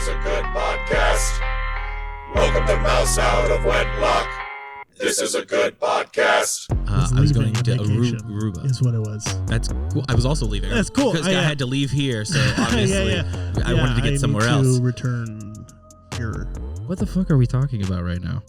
is a good podcast. Welcome to Mouse Out of Wedlock. This is a good podcast. I was going to Aruba. Is what it was. That's cool. I was also leaving. That's cool. Because I had to leave here, so obviously I wanted to get somewhere else. To return here. What the fuck are we talking about right now?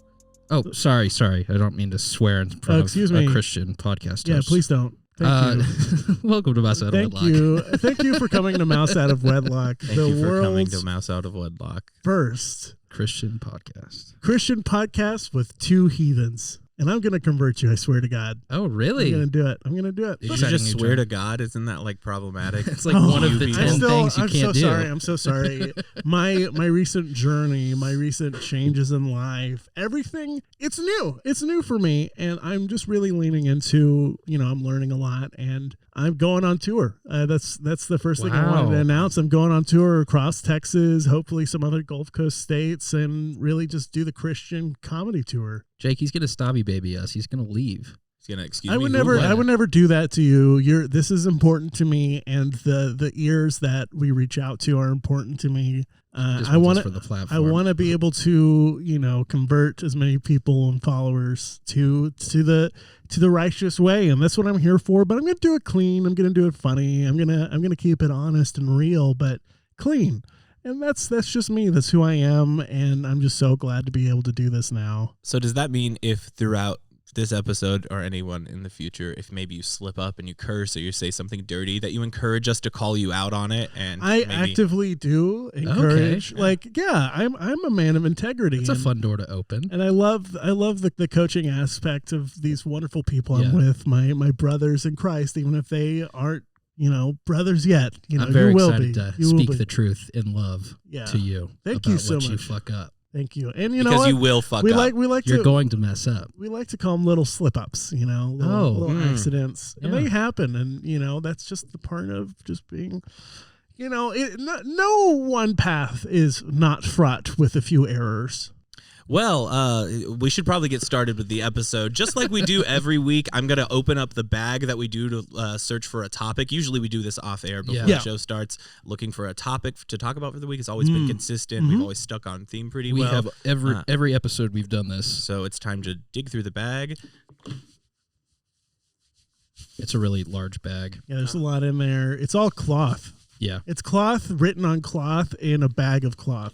Oh, sorry. I don't mean to swear in front of a Christian podcast host. Yeah, please don't. Thank you. Welcome to Mouse Out of Wedlock. Thank you for coming to Mouse Out of Wedlock. Thank you for coming to Mouse Out of Wedlock. First Christian podcast with two heathens. And I'm going to convert you, I swear to God. Oh, really? I'm going to do it. Did you just swear to God? Isn't that like problematic? It's like one of the 10 things you can't do. I'm so sorry. My recent journey, my recent changes in life, everything, it's new. It's new for me. And I'm just really leaning into, I'm learning a lot. And I'm going on tour. That's the first thing I wanted to announce. I'm going on tour across Texas, hopefully some other Gulf Coast states, and really just do the Christian comedy tour. Jake, he's gonna stabby baby us. He's gonna leave. He's gonna excuse me. I would never do that to you. This is important to me, and the ears that we reach out to are important to me. I want to be able to convert as many people and followers to the righteous way, and that's what I'm here for. But I'm gonna do it clean. I'm gonna do it funny. I'm gonna keep it honest and real, but clean. And that's just me. That's who I am, and I'm just so glad to be able to do this now. So does that mean if throughout this episode or anyone in the future, if maybe you slip up and you curse or you say something dirty, that you encourage us to call you out on it? And I actively do encourage. Okay. I'm a man of integrity. It's a fun door to open. And I love the coaching aspect of these wonderful people I'm with, my brothers in Christ, even if they aren't brothers yet. I'm very excited to speak the truth in love to you. Thank you so much. You fuck up. Thank you. And because you will fuck up. You're going to mess up. We like to call them little slip-ups, little accidents. And they happen. And, that's just the part of just being, no one path is not fraught with a few errors. Well, we should probably get started with the episode. Just like we do every week, I'm going to open up the bag that we do to search for a topic. Usually we do this off air before the show starts, looking for a topic to talk about for the week. It's always been consistent. We've always stuck on theme pretty well. We have every episode we've done this. So it's time to dig through the bag. It's a really large bag. Yeah, there's a lot in there. It's all cloth. Yeah. It's cloth written on cloth in a bag of cloth.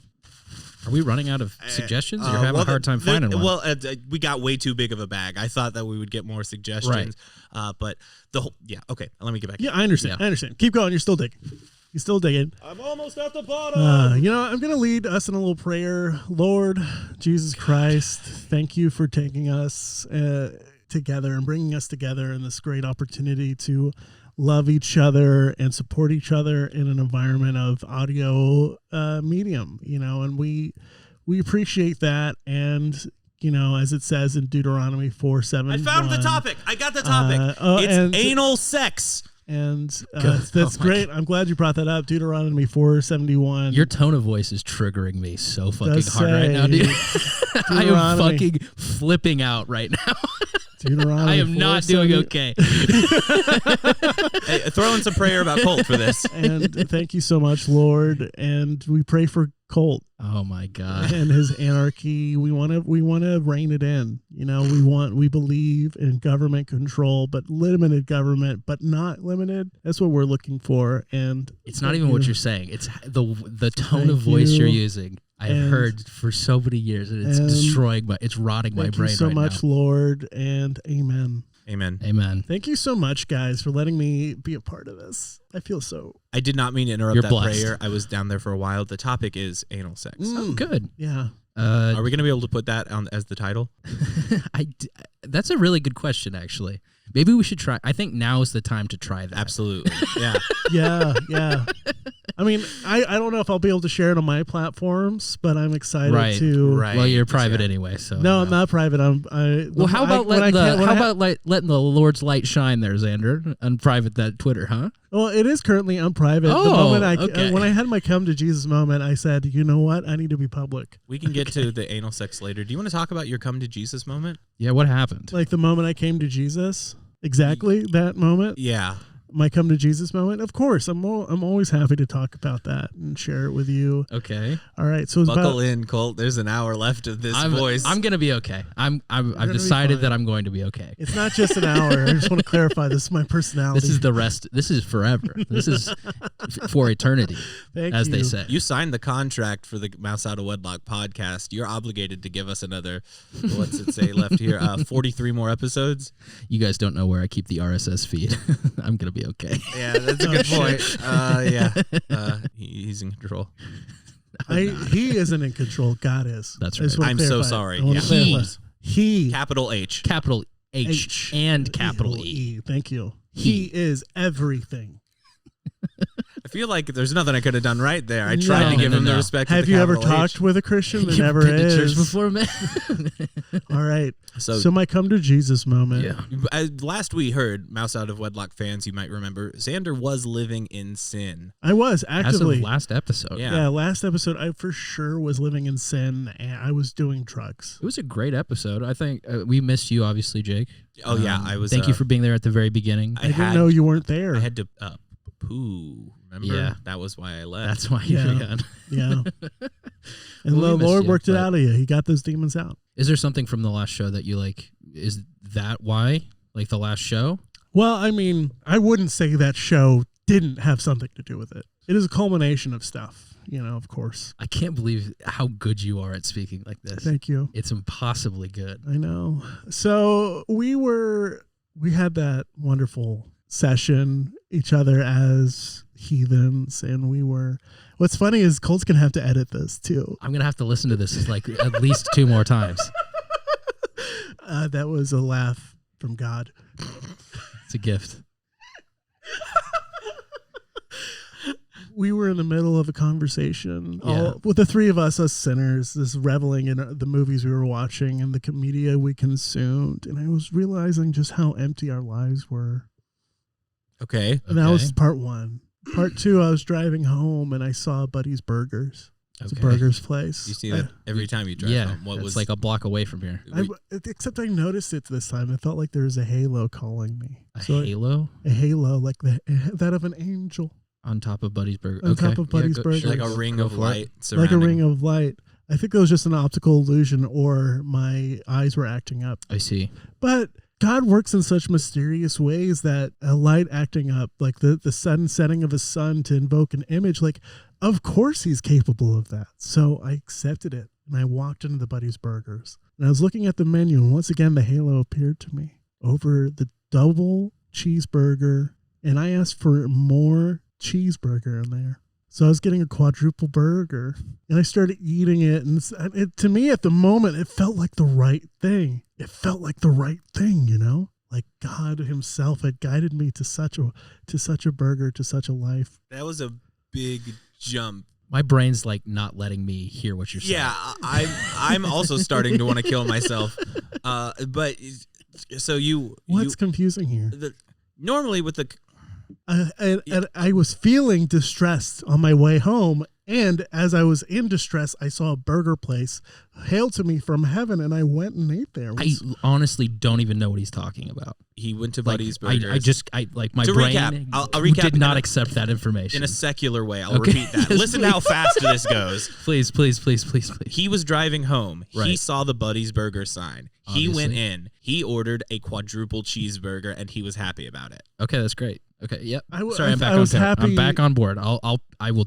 Are we running out of suggestions? You're having a hard time finding one. Well, we got way too big of a bag. I thought that we would get more suggestions. Right. But the whole... Yeah, okay. Let me get back. Yeah, I understand. I understand. Keep going. You're still digging. I'm almost at the bottom. I'm going to lead us in a little prayer. Lord Jesus Christ, thank you for taking us together and bringing us together in this great opportunity to love each other and support each other in an environment of audio medium, and we appreciate that. And, as it says in Deuteronomy 4:7. I found the topic. I got the topic. It's anal sex. And that's great. I'm glad you brought that up. Deuteronomy 4:71. Your tone of voice is triggering me so fucking hard right now, dude. I am fucking flipping out right now. I am not doing okay. Hey, throw in some prayer about Colt for this. And thank you so much, Lord. And we pray for Colt. Oh my God. And his anarchy. We want to rein it in. We believe in government control, but limited government, but not limited. That's what we're looking for. And it's not even what you're saying. It's the tone of voice you're using. I've heard for so many years, and it's it's rotting my brain right now. Thank you so much, Lord, and amen. Amen. Amen. Thank you so much, guys, for letting me be a part of this. I feel so... I did not mean to interrupt that prayer. I was down there for a while. The topic is anal sex. Oh, good. Yeah. Are we going to be able to put that on as the title? That's a really good question, actually. Maybe we should try. I think now is the time to try that. Absolutely. Yeah. Yeah. I mean, I don't know if I'll be able to share it on my platforms, but I'm excited to. Right. Well, you're private anyway, so. No, I'm not private. How about letting the Lord's light shine there, Xander? Unprivate that Twitter, huh? Well, it is currently unprivate. When I had my come to Jesus moment, I said, you know what? I need to be public. We can get to the anal sex later. Do you want to talk about your come to Jesus moment? Yeah, what happened? Like the moment I came to Jesus? Exactly that moment? Yeah. my come to Jesus moment, of course, I'm always happy to talk about that and share it with you. Okay. All right. So it's buckle in, Colt. There's an hour left of this voice. I'm gonna be okay. I've decided that I'm going to be okay. It's not just an hour. I just want to clarify. This is my personality. This is the rest. This is forever. This is for eternity, as they say. You signed the contract for the Mouse Out of Wedlock podcast. You're obligated to give us another. What's it say left here? 43 more episodes. You guys don't know where I keep the RSS feed. I'm gonna be okay. Yeah, that's a good point. He's in control. He isn't in control. God is. That's right. I'm so sorry. He. Capital H. Capital H and capital E. Thank you. He is everything. I feel like there's nothing I could have done right there. I tried to give him the respect. Have you ever talked with a Christian that never is? Church before, man. All right. So my come to Jesus moment. Yeah. Last we heard, Mouse Out of Wedlock fans, you might remember, Xander was living in sin. I was actively. As of last episode. Yeah, last episode, I for sure was living in sin, and I was doing drugs. It was a great episode. I think we missed you, obviously, Jake. Oh, yeah. I was. Thank you for being there at the very beginning. I didn't know you weren't there. I had to poo. Remember? Yeah. That was why I left. That's why you ran. Yeah. And the Lord worked it out of you. He got those demons out. Is there something from the last show that you like? Is that why? Like the last show? Well, I mean, I wouldn't say that show didn't have something to do with it. It is a culmination of stuff, of course. I can't believe how good you are at speaking like this. Thank you. It's impossibly good. I know. So we had that wonderful session, each other as heathens, and what's funny is Colt's gonna have to edit this too. I'm gonna have to listen to this like at least 2 more times. That was a laugh from God. It's a gift. We were in the middle of a conversation with the three of us sinners, just reveling in the movies we were watching and the media we consumed, and I was realizing just how empty our lives were. Okay. And that was part 1. Part 2, I was driving home and I saw Buddy's Burgers. It's a burgers place. You see that every time you drive home. It's like a block away from here. Except I noticed it this time. It felt like there was a halo calling me. Halo? A halo, like that of an angel. On top of Buddy's Burger. On top of Buddy's Burger. Like a ring of light. Like a ring of light. I think it was just an optical illusion or my eyes were acting up. I see. But God works in such mysterious ways that a light acting up, like the sudden setting of a sun to invoke an image, like, of course he's capable of that. So I accepted it, and I walked into the Buddy's Burgers. And I was looking at the menu, and once again, the halo appeared to me over the double cheeseburger, and I asked for more cheeseburger in there. So I was getting a quadruple burger, and I started eating it, and to me, at the moment, it felt like the right thing. It felt like the right thing, like God Himself had guided me to such a burger, to such a life. That was a big jump. My brain's like not letting me hear what you're saying. Yeah, I'm also starting to want to kill myself. But so what's confusing here? Normally with the. And I was feeling distressed on my way home, and as I was in distress, I saw a burger place hailed to me from heaven, and I went and ate there. I honestly don't even know what he's talking about. He went to Buddy's Burgers. My brain I'll recap did not accept that information. In a secular way, I'll repeat that. Yes, listen to how fast this goes. Please. He was driving home. Right. He saw the Buddy's Burger sign. Obviously. He went in. He ordered a quadruple cheeseburger, and he was happy about it. Okay, that's great. Okay, yep. Sorry, I'm back on happy. I'm back on board. I will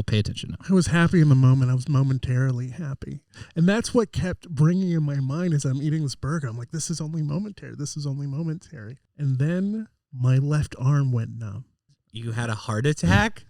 pay attention now. I was happy in the moment. I was momentarily happy. And that's what kept bringing in my mind as I'm eating this burger. I'm like, this is only momentary. This is only momentary. And then my left arm went numb. You had a heart attack?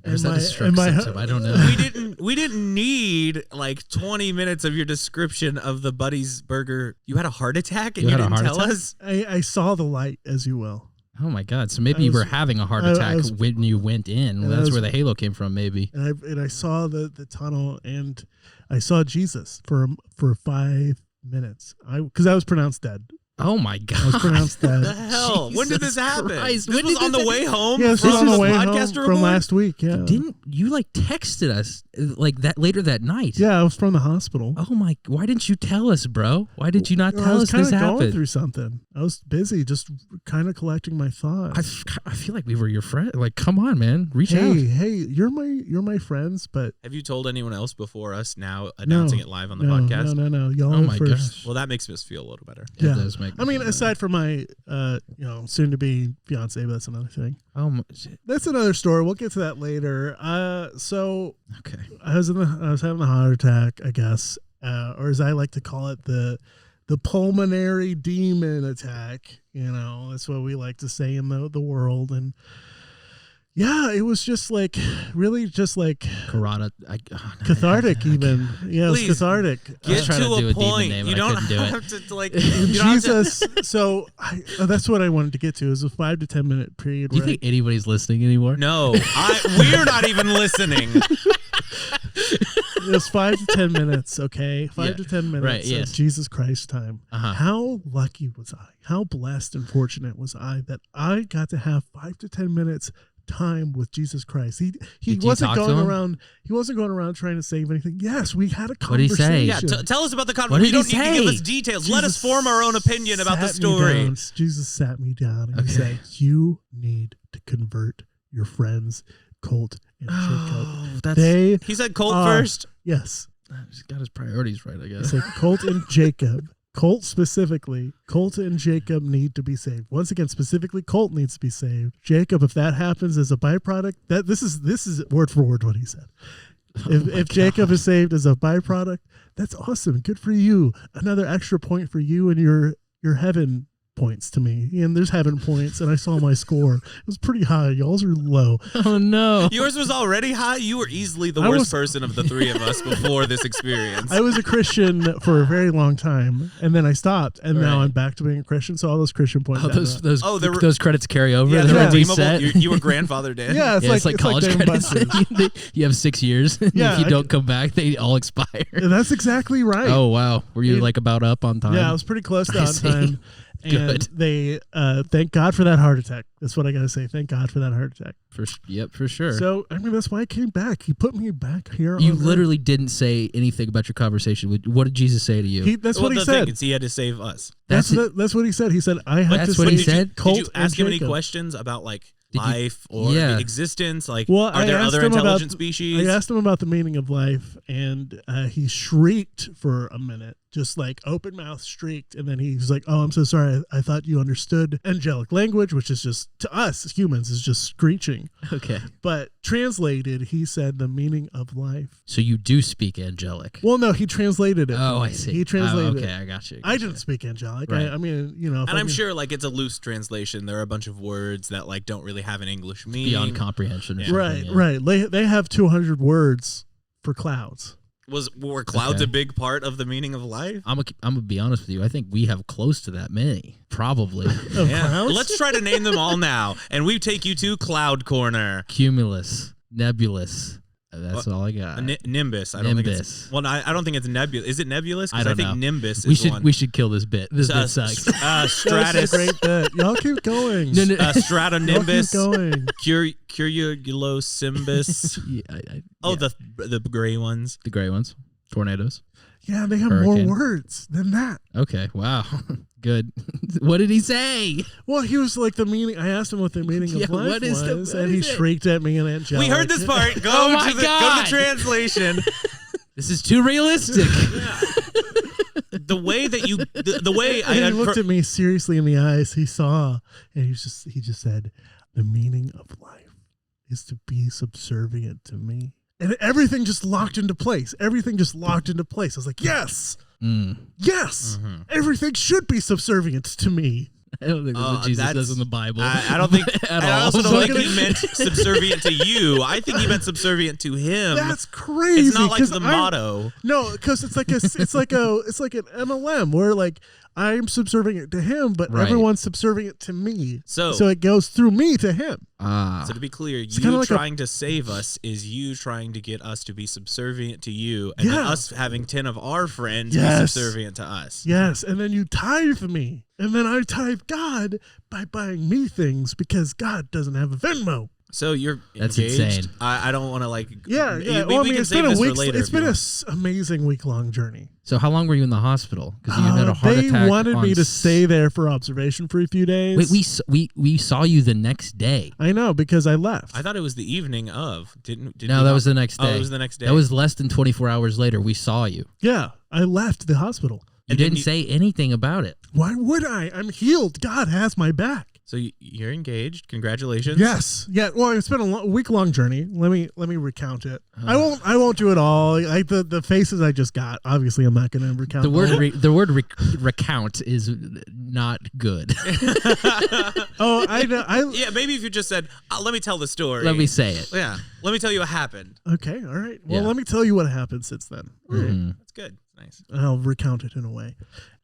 Or is that a stroke symptom? I don't know. We didn't need like 20 minutes of your description of the Buddy's Burger. You had a heart attack and you didn't tell us? I saw the light, as you will. Oh my God! So maybe you were having a heart attack when you went in. That's where the halo came from, maybe. And I saw the tunnel, and I saw Jesus for 5 minutes. Because I was pronounced dead Oh my God! It was pronounced that. The hell? When did this happen? Christ. This was on the way home. Yeah, this was on the way home podcast from last week. Yeah, Didn't you like texted us like that later that night? Yeah, I was from the hospital. Oh my! Why didn't you tell us, bro? Why did you not tell us this I was kind of happened? going through something. I was busy, just kind of collecting my thoughts. I feel like we were your friend. Like, come on, man, reach out. Hey, you're my friends, but have you told anyone else before us now announcing it live on the podcast? No. Y'all oh my first. gosh. Well, that makes us feel a little better. Yeah. It does make. I mean, aside from my, soon to be fiance, but that's another thing. Oh my. That's another story. We'll get to that later. So Okay. I was having a heart attack, I guess, or as I like to call it, the pulmonary demon attack. That's what we like to say in the world. And yeah, it was just like really just like cathartic even. Yeah, it was cathartic. Get to a point. You don't have to like Jesus. So that's what I wanted to get to. It was a 5 to 10 minute period. Do you think anybody's listening anymore? No, we're not even listening. It was 5 to 10 minutes, okay? 5 to 10 minutes right, yes. of Jesus Christ time. Uh-huh. How lucky was I? How blessed and fortunate was I that I got to have 5 to 10 minutes time with Jesus Christ. He wasn't going around. He wasn't going around trying to save anything. Yes, we had a conversation. What did he say? Yeah, tell us about the conversation. You don't need to give us details. Jesus Let us form our own opinion about the story. Jesus sat me down and he said, "You need to convert your friends, Colt and Jacob." He said Colt first. Yes, He's got his priorities right, I guess. He said Colt and Jacob. Colt specifically, Colt and Jacob need to be saved. Once again, specifically, Colt needs to be saved. Jacob, if that happens as a byproduct, this is word for word what he said. If Jacob is saved as a byproduct, that's awesome. Good for you. Another extra point for you and your heaven points to me. And there's heaven points, and I saw my score. It was pretty high. Y'all's are low. Oh no. Yours was already high. You were easily the worst person of the three of us before this experience. I was a Christian for a very long time, and then I stopped, and now I'm back to being a Christian. So all those Christian points. Those credits carry over. Yeah, they're redeemable. You were grandfathered in. Yeah, it's like college credits. You have 6 years. Yeah, if you don't come back, they all expire. That's exactly right. Oh wow. Were you like about up on time? Yeah, I was pretty close to on time. And they thank God for that heart attack. That's what I gotta say. Thank God for that heart attack. For sure. So I mean, that's why I came back. He put me back here. You literally didn't say anything about your conversation. What did Jesus say to you? That's what he said. He had to save us. That's what he said. He said, "I have to." That's what he said. Did you ask him any questions about like life or the existence? Like, are there other intelligent species? I asked him about the meaning of life, and he shrieked for a minute, just like open mouth shrieked, and then he was like, "Oh, I'm so sorry. I thought you understood angelic language, which is just to us humans is just screeching." Okay, but translated, he said the meaning of life. So you do speak angelic? Well, no, he translated it. Oh, I see. He translated. Okay, I got you. I didn't speak angelic. Right. I mean, and I'm sure like it's a loose translation. There are a bunch of words that like don't really have an English meaning. Beyond comprehension. Right. They have 200 words for clouds. Were clouds a big part of the meaning of life? I'm gonna be honest with you. I think we have close to that many, probably. Let's try to name them all now, and we take you to Cloud Corner. Cumulus, nebulous. That's all I got. Nimbus. I don't think it's. Well, I don't think it's nebulous. Is it nebulous? I don't know. Nimbus. Is one. We should kill this bit. This bit sucks. Stratus. That's a great bit. Y'all keep going. Stratonimbus. Y'all keep going. Cumulosimbus. The gray ones. The gray ones. Tornadoes. Yeah, they have more words than that. Okay. Wow. Good. What did he say? Well, he was like the meaning. I asked him what the meaning of life was, and he shrieked at me and angelic. We heard this part. Go to the translation. This is too realistic. The way that you, the way he looked at me seriously in the eyes. He saw, and he just said, "The meaning of life is to be subservient to me." And everything just locked into place. I was like, yes. Yes. Mm-hmm. Everything should be subservient to me. I don't think that's what Jesus does in the Bible. I don't think at all. I also don't think he meant subservient to you. I think he meant subservient to him. That's crazy. It's not like the motto. No, because it's like an MLM where like I'm subservient to him, but Right. everyone's subservient to me. So it goes through me to him. So to be clear, you trying to save us is you trying to get us to be subservient to you, and then us having 10 of our friends be subservient to us. Yes, and then you tithe me, and then I tithe God by buying me things because God doesn't have a Venmo. So you're That's engaged. insane. I don't want to like. Yeah. We can save this for later. It's been an amazing week-long journey. So how long were you in the hospital? Because you had a heart attack. They wanted me to stay there for observation for a few days. Wait, we saw you the next day. I know, because I left. I thought it was the evening of. No, that was the next day. Oh, it was the next day. That was less than 24 hours later. We saw you. Yeah, I left the hospital. You didn't say anything about it. Why would I? I'm healed. God has my back. So you're engaged. Congratulations. Yes. Yeah. Well, it's been a week-long journey. Let me recount it. I won't do it all. Like the faces I just got. Obviously, I'm not going to recount. The word recount is not good. Oh, I know. Yeah, maybe if you just said, "Let me tell the story." Let me say it. Yeah. Let me tell you what happened. Okay. All right. Well, let me tell you what happened since then. That's good. Nice. I'll recount it in a way.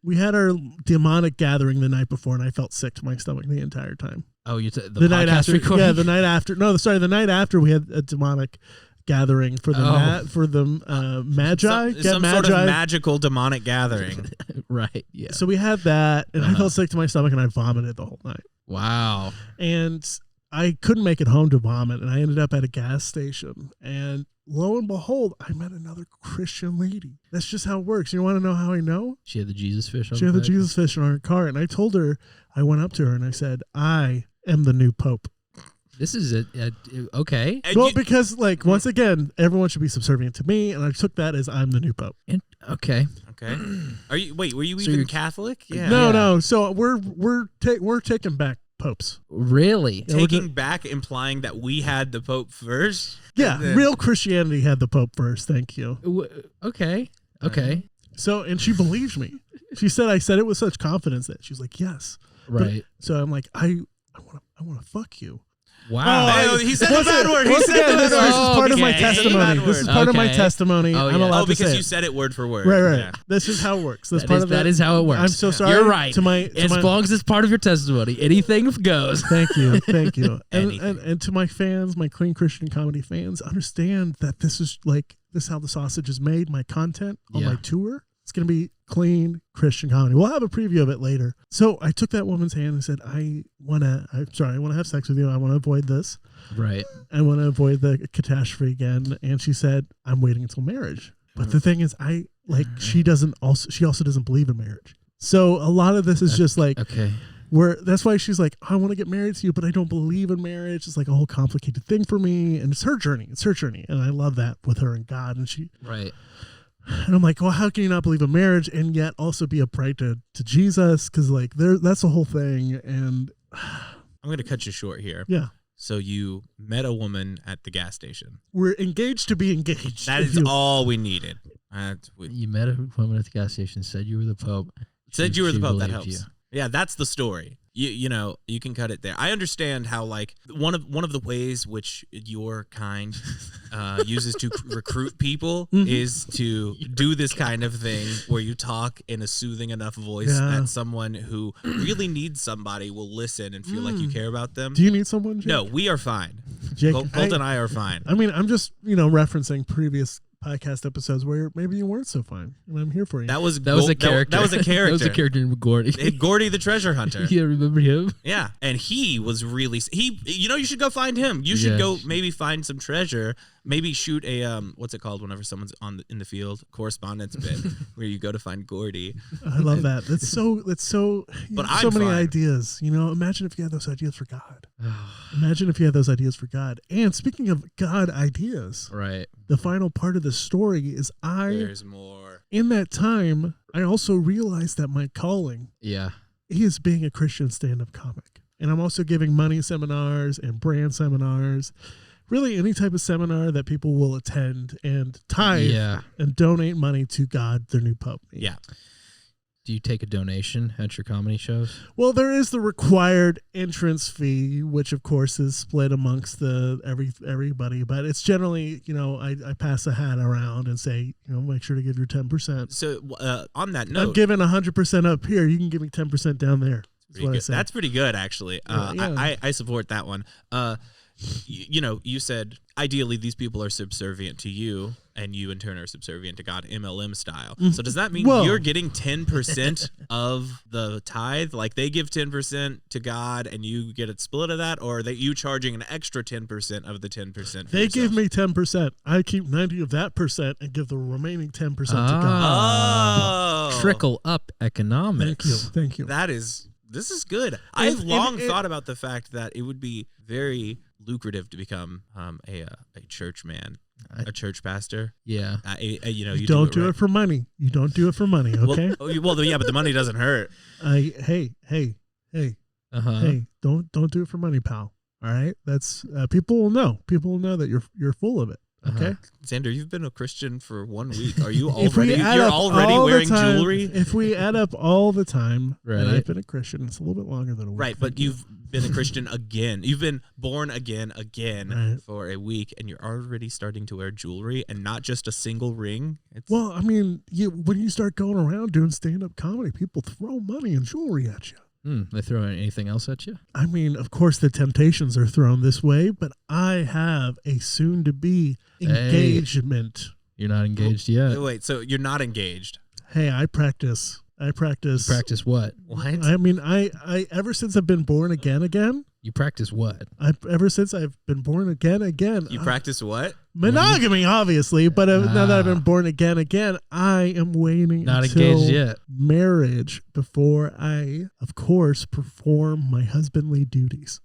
We had our demonic gathering the night before, and I felt sick to my stomach the entire time. Oh, the night after recording? Yeah, the night after. No, sorry, the night after we had a demonic gathering for the Magi. Some sort of magical demonic gathering. Right, yeah. So we had that, and I felt sick to my stomach, and I vomited the whole night. Wow. And I couldn't make it home to vomit, and I ended up at a gas station, and lo and behold, I met another Christian lady. That's just how it works. You want to know how I know? She had the Jesus fish on She had the Jesus fish in her car, and I told her, I went up to her and I said, I am the new Pope. This is it. Okay. Well, because once again, everyone should be subservient to me, and I took that as I'm the new Pope. Okay. Were you even Catholic? Yeah. No. So we're taking back popes. Really? Taking back, implying that we had the Pope first? Yeah, real Christianity had the Pope first. Thank you. Okay. So, and she believed me. She said I said it with such confidence that she was like, yes. Right. So I'm like, I want to fuck you. Wow. He said the bad word. This is part of my testimony. This is part of my testimony. I'm allowed to because say you said it word for word. Right. Yeah. This is how it works. That is how it works. I'm so sorry. You're right. As long as it's part of your testimony, anything goes. Thank you. And to my fans, my Clean Christian Comedy fans, understand that this is how the sausage is made. My content on my tour. It's going to be clean Christian comedy. We'll have a preview of it later. So I took that woman's hand and said, I want to have sex with you. I want to avoid this. Right. I want to avoid the catastrophe again. And she said, I'm waiting until marriage. But the thing is, she also doesn't believe in marriage. So a lot of this is just that's why she's like, I want to get married to you, but I don't believe in marriage. It's like a whole complicated thing for me. And it's her journey. And I love that with her and God. And right. And I'm like, well, how can you not believe in marriage and yet also be upright to Jesus? Because that's the whole thing. And I'm going to cut you short here. Yeah. So you met a woman at the gas station. We're engaged to be engaged. That is all we needed. You met a woman at the gas station, said you were the Pope. Said you were the Pope. That helps. You. Yeah, that's the story. You can cut it there. I understand how one of the ways which your kind uses to recruit people is to do this kind of thing where you talk in a soothing enough voice that someone who really needs somebody will listen and feel like you care about them. Do you need someone, Jake? No, we are fine. Jake, Colt and I are fine. I mean, I'm just referencing previous podcast episodes where maybe you weren't so fine, and I'm here for you. That was a character. That was a character in Gordy. Gordy the treasure hunter. Yeah, remember him? Yeah, and he was really you should go find him. You should go maybe find some treasure. Maybe shoot a what's it called whenever someone's in the field, correspondence bit where you go to find Gordy. I love that. That's so. But so many ideas. Imagine if you had those ideas for God. Imagine if you had those ideas for God. And speaking of God ideas, right? The final part of the story is There's more. In that time, I also realized that my calling, is being a Christian stand-up comic, and I'm also giving money seminars and brand seminars. Really, any type of seminar that people will attend and tithe and donate money to God, their new Pope. Yeah. Do you take a donation at your comedy shows? Well, there is the required entrance fee, which of course is split amongst everybody. But it's generally, I pass a hat around and say, make sure to give your 10%. So on that note, I'm giving 100% up here. You can give me 10% down there. That's what I say. That's pretty good, actually. I support that one. You said ideally these people are subservient to you, and you in turn are subservient to God, MLM style. So does that mean you're getting 10% of the tithe? Like they give 10% to God, and you get a split of that, or are you charging an extra 10% of the 10%? They give me 10%. I keep 90 of that percent and give the remaining 10% to God. Oh, trickle up economics. Thank you. This is good. I've long thought about the fact that it would be very lucrative to become a church man, a church pastor. Yeah. You don't do it for money. You don't do it for money, okay? Well, yeah, but the money doesn't hurt. Hey, don't do it for money, pal. All right? That's people will know. People will know that you're full of it. Okay, Xander, you've been a Christian for 1 week. Are you already? You're already wearing jewelry. If we add up all the time that I've been a Christian, it's a little bit longer than a week. Right, but you've been a Christian again. You've been born again for a week, and you're already starting to wear jewelry and not just a single ring. Well, I mean, when you start going around doing stand-up comedy, people throw money and jewelry at you. They throw anything else at you? I mean, of course, the temptations are thrown this way, but I have a soon-to-be engagement. You're not engaged yet. Wait, so you're not engaged? Hey, I practice. Practice what? What? I mean, I ever since I've been born again. You practice what? Ever since I've been born again. You practice what? Monogamy, obviously, but now that I've been born again, I am waiting not until engaged yet. Marriage before I, of course, perform my husbandly duties.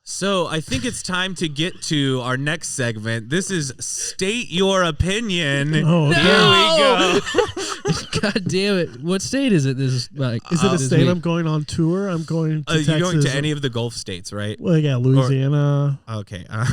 So I think it's time to get to our next segment. This is State Your Opinion. Oh, here we go. God damn it. What state is it? Is it a state week? I'm going on tour? I'm going to Texas. You're going to any of the Gulf states, right? Well, yeah, Louisiana. Okay. Let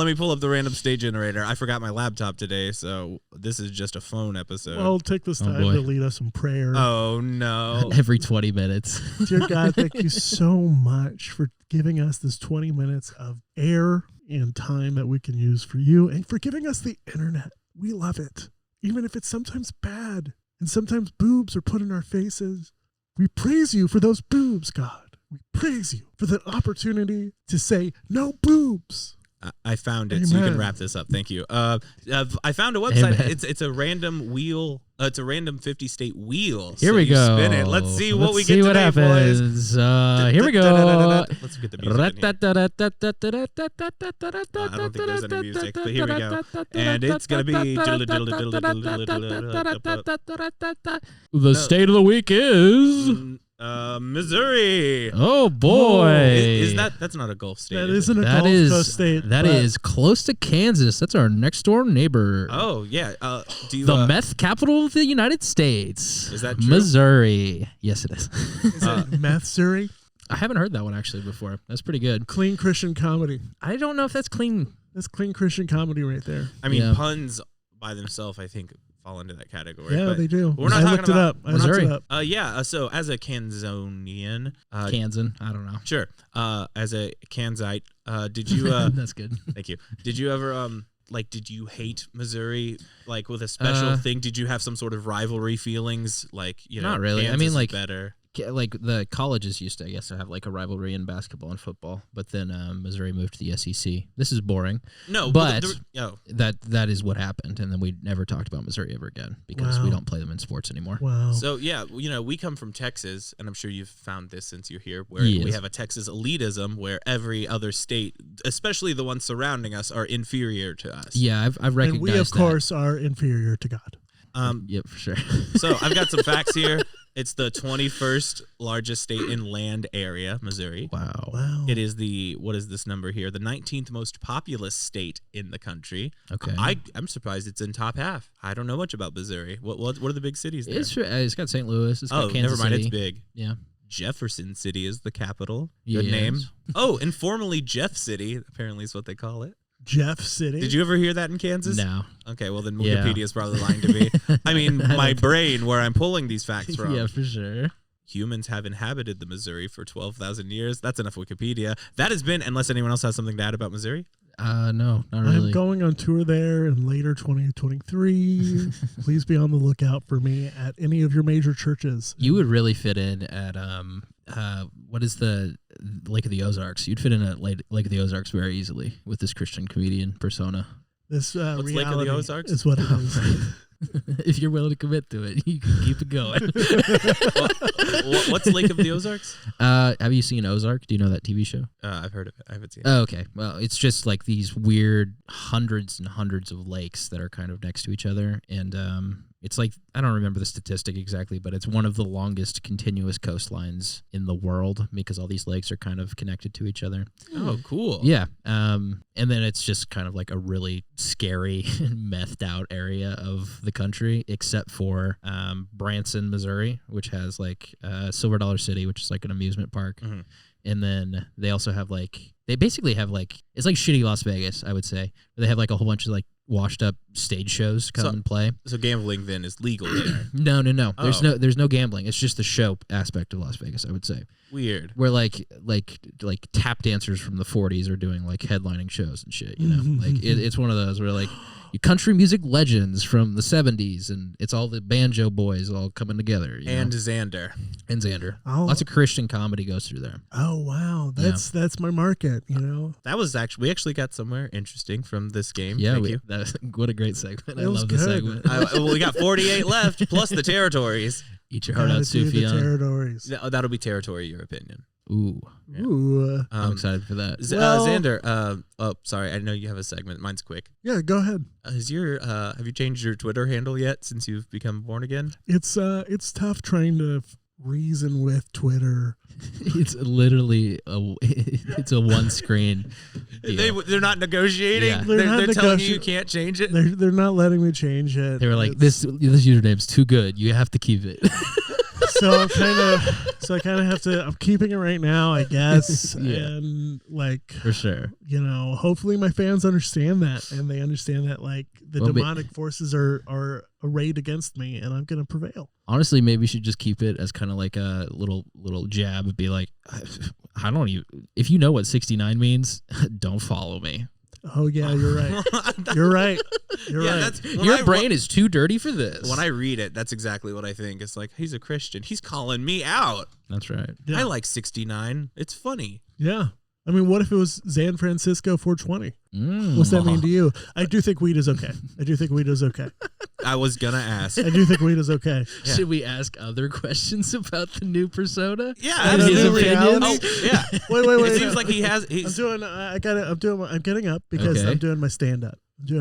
me pull up the random state generator. I forgot my laptop today, so this is just a phone episode. Well, take this time to lead us in prayer. Oh, no. Every 20 minutes. Dear God, thank you so much for giving us this 20 minutes of air and time that we can use for you, and for giving us the internet. We love it. Even if it's sometimes bad and sometimes boobs are put in our faces. We praise you for those boobs, God. We praise you for the opportunity to say no boobs. I found it, Amen. so you can wrap this up. Thank you. I found a website. Amen. It's a random wheel. It's a random 50-state wheel. Here we go. Spin it. Let's see what we get today, what happens. Here we go. Let's get the music in here. I don't think there's any music, but here we go. And it's going to be... The state of the week is... Missouri. Oh boy, is that's not a Gulf state? That isn't a Gulf Coast state. That is close to Kansas. That's our next door neighbor. Oh yeah. The meth capital of the United States. Is that true? Missouri? Yes, it is. Is it Meth-Surrey? I haven't heard that one actually before. That's pretty good. Clean Christian comedy. I don't know if that's clean. That's clean Christian comedy right there. I mean, puns by themselves, I think, fall into that category. Yeah, they do. We're not I looked it up. Missouri. Yeah. So as a Kansonian, Kansan, I don't know. Sure. As a Kansite, did you? That's good. Thank you. Did you ever did you hate Missouri with a special thing? Did you have some sort of rivalry feelings? Not really. Kansas is better. The colleges used to, I guess, have a rivalry in basketball and football, but then Missouri moved to the SEC. This is boring. No, but that is what happened, and then we never talked about Missouri ever again because we don't play them in sports anymore. Wow. So yeah, we come from Texas, and I'm sure you've found this since you're here, where we have a Texas elitism where every other state, especially the ones surrounding us, are inferior to us. Yeah, I've recognized that. And we, of course, are inferior to God. Yeah, for sure. So I've got some facts here. It's the 21st largest state in land area, Missouri. Wow. It is what is this number here? The 19th most populous state in the country. Okay. I'm surprised it's in top half. I don't know much about Missouri. What are the big cities there? It's got St. Louis. It's got Kansas never mind. City. It's big. Yeah. Jefferson City is the capital. Good name. Oh, and formerly Jeff City, apparently is what they call it. Jeff City. Did you ever hear that in Kansas? No. Okay, well then Wikipedia is probably lying to me. I mean, my brain, where I'm pulling these facts from. Yeah, for sure. Humans have inhabited the Missouri for 12,000 years. That's enough Wikipedia. That has been, unless anyone else has something to add about Missouri. No, not really. I'm going on tour there in later 2023. Please be on the lookout for me at any of your major churches. You would really fit in at what is the Lake of the Ozarks? You'd fit in at Lake of the Ozarks very easily with this Christian comedian persona. This What's Lake of the Ozarks? Is what it is. If you're willing to commit to it, you can keep it going. What's Lake of the Ozarks? Have you seen Ozark? Do you know that TV show? I've heard of it. I haven't seen it. Oh, okay. Well, it's just like these weird hundreds and hundreds of lakes that are kind of next to each other. And it's like, I don't remember the statistic exactly, but it's one of the longest continuous coastlines in the world because all these lakes are kind of connected to each other. Oh, cool. Yeah. And then it's just kind of like a really scary, methed out area of the country, except for Branson, Missouri, which has like Silver Dollar City, which is like an amusement park. Mm-hmm. And then they also have they basically have it's like shitty Las Vegas, I would say. They have like a whole bunch of like washed up stage shows come and play. So gambling then is legal there. No. Oh. There's no gambling. It's just the show aspect of Las Vegas, I would say. Weird. Where like tap dancers from the 40s are doing like headlining shows and shit, you know? Like it's one of those where like country music legends from the 70s and it's all the banjo boys all coming together. And Xander. Oh. Lots of Christian comedy goes through there. Oh wow. That's my market, you know. That was we actually got somewhere interesting from this game. Yeah, Thank you. What a great segment. I love good. the segment. We got 48 left plus the territories. Eat your heart out, Sufjan. Territories. That'll be territory, your opinion. Ooh. Yeah. Ooh. I'm excited for that. Xander, sorry, I know you have a segment. Mine's quick. Yeah, go ahead. Have you changed your Twitter handle yet since you've become born again? It's tough trying to reason with Twitter. It's literally it's a one screen. They're not negotiating. Yeah. They're telling you can't change it. They're not letting me change it. They were like, this username's too good. You have to keep it. So I kind of have to. I'm keeping it right now, I guess. Yeah. And for sure, you know, hopefully my fans understand that, and they understand that the demonic forces are arrayed against me, and I'm gonna prevail. Honestly, maybe you should just keep it as kind of like a little jab. Be like, I don't even. If you know what 69 means, don't follow me. Oh yeah, you're right. You're right. You're right. Your brain is too dirty for this. When I read it, that's exactly what I think. It's like, he's a Christian. He's calling me out. That's right. Yeah. I like 69. It's funny. Yeah. I mean, what if it was San Francisco 420? What's that mean to you? I do think weed is okay. I was going to ask. I do think weed is okay. Yeah. Should we ask other questions about the new persona? Yeah. His opinions? Oh, yeah. Wait. It seems like he has. I'm getting up because I'm doing my stand-up. Let's get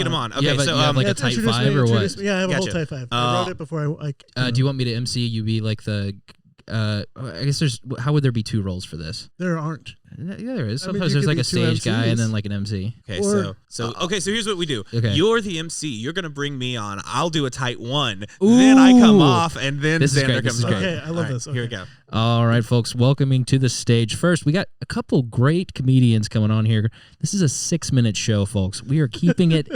him on. Okay, you have like a type 5 or what? Yeah, I have a whole type 5. I wrote it before do you want me to MC? You be like the... I guess how would there be 2 roles for this? There aren't. Yeah, there is. Sometimes there's like a stage guy and then like an MC. Okay, so here's what we do. Okay. You're the MC. You're gonna bring me on. I'll do a tight 1. Then I come off, and then Xander comes on. Okay, I love this. Okay. Here we go. All right, folks, welcoming to the stage. First, we got a couple great comedians coming on here. This is a 6-minute show, folks. We are keeping it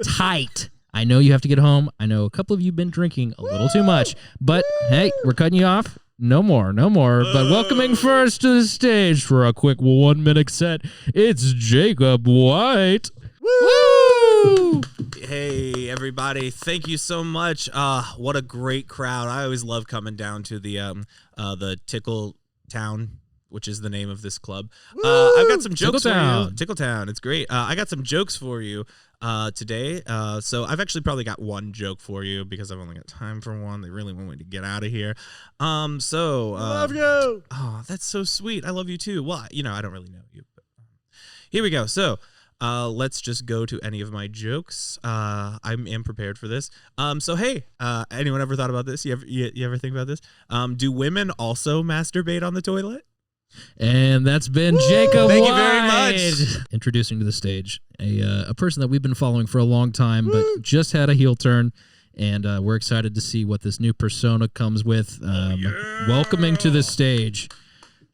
tight. I know you have to get home. I know a couple of you have been drinking a little too much, but hey, we're cutting you off. No more. But welcoming first to the stage for a quick 1-minute set, it's Jakeb White. Woo! Hey, everybody. Thank you so much. What a great crowd. I always love coming down to the Tickle Town, which is the name of this club. I've got some jokes for you. Tickle Town. It's great. I got some jokes for you today. So I've actually probably got 1 joke for you because I've only got time for 1. They really want me to get out of here. Love you. Oh, that's so sweet. I love you too. Well, I don't really know you. But, here we go. So let's just go to any of my jokes. I am prepared for this. So hey, anyone ever thought about this? You ever think about this? Do women also masturbate on the toilet? And that's been Jakeb White. Thank you very much. Introducing to the stage a person that we've been following for a long time, but just had a heel turn, and we're excited to see what this new persona comes with. Welcoming to the stage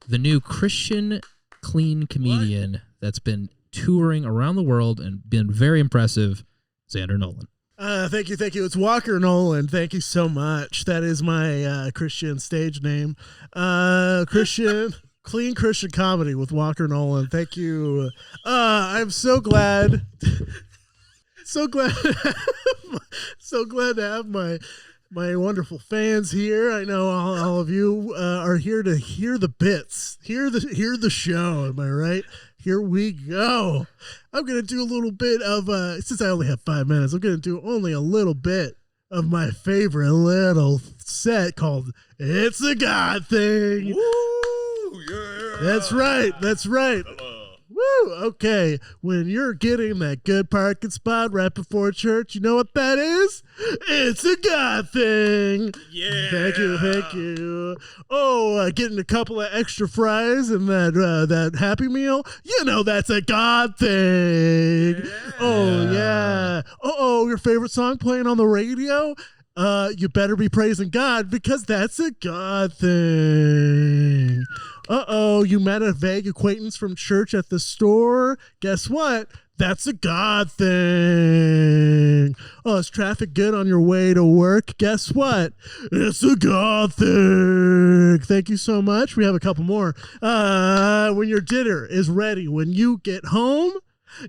the new Christian clean comedian that's been touring around the world and been very impressive, Xander Nolan. Thank you. It's Walker Nolan. Thank you so much. That is my Christian stage name. Clean Christian comedy with Walker Nolan. Thank you. I'm so glad. So glad to have my wonderful fans here. I know all of you are here to hear the bits, hear the show. Am I right? Here we go. I'm gonna do a little bit of since I only have 5 minutes. I'm gonna do only a little bit of my favorite little set called "It's a God Thing." Woo, yeah. That's right. Woo! Okay, when you're getting that good parking spot right before church, you know what that is? It's a God thing. Yeah. Thank you. Oh, getting a couple of extra fries and that Happy Meal, you know that's a God thing. Yeah. Oh yeah. Oh, your favorite song playing on the radio? You better be praising God because that's a God thing. You met a vague acquaintance from church at the store. Guess what? That's a God thing. Oh, is traffic good on your way to work? Guess what? It's a God thing. Thank you so much. We have a couple more. When your dinner is ready, when you get home,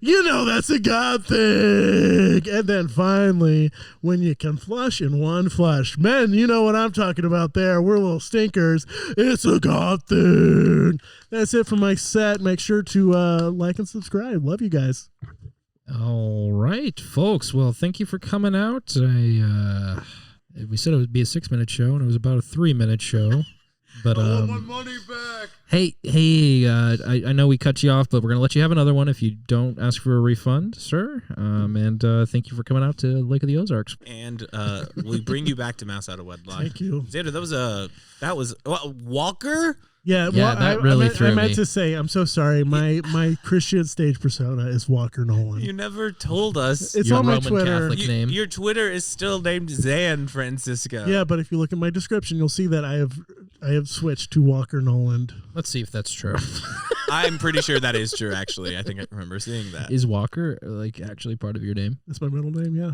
you know that's a God thing. And then finally, when you can flush in one flush. Men, you know what I'm talking about there. We're little stinkers. It's a God thing. That's it for my set. Make sure to like and subscribe. Love you guys. All right, folks. Well, thank you for coming out. We said it would be a 6-minute show, and it was about a 3-minute show. But I want my money back. Hey, I know we cut you off, but we're going to let you have another one if you don't ask for a refund, sir. And thank you for coming out to Lake of the Ozarks. And we bring you back to Mouse Out of Wedlock. Thank you. Xander, that was Walker? Yeah, that really threw me. I meant to say, I'm so sorry. My Christian stage persona is Walker Nolan. You never told us. It's your on my Roman Twitter. Catholic name. Your Twitter is still named Zan Francisco. Yeah, but if you look at my description, you'll see that I have switched to Walker Nolan. Let's see if that's true. I'm pretty sure that is true, actually. I think I remember seeing that. Is Walker actually part of your name? That's my middle name, yeah.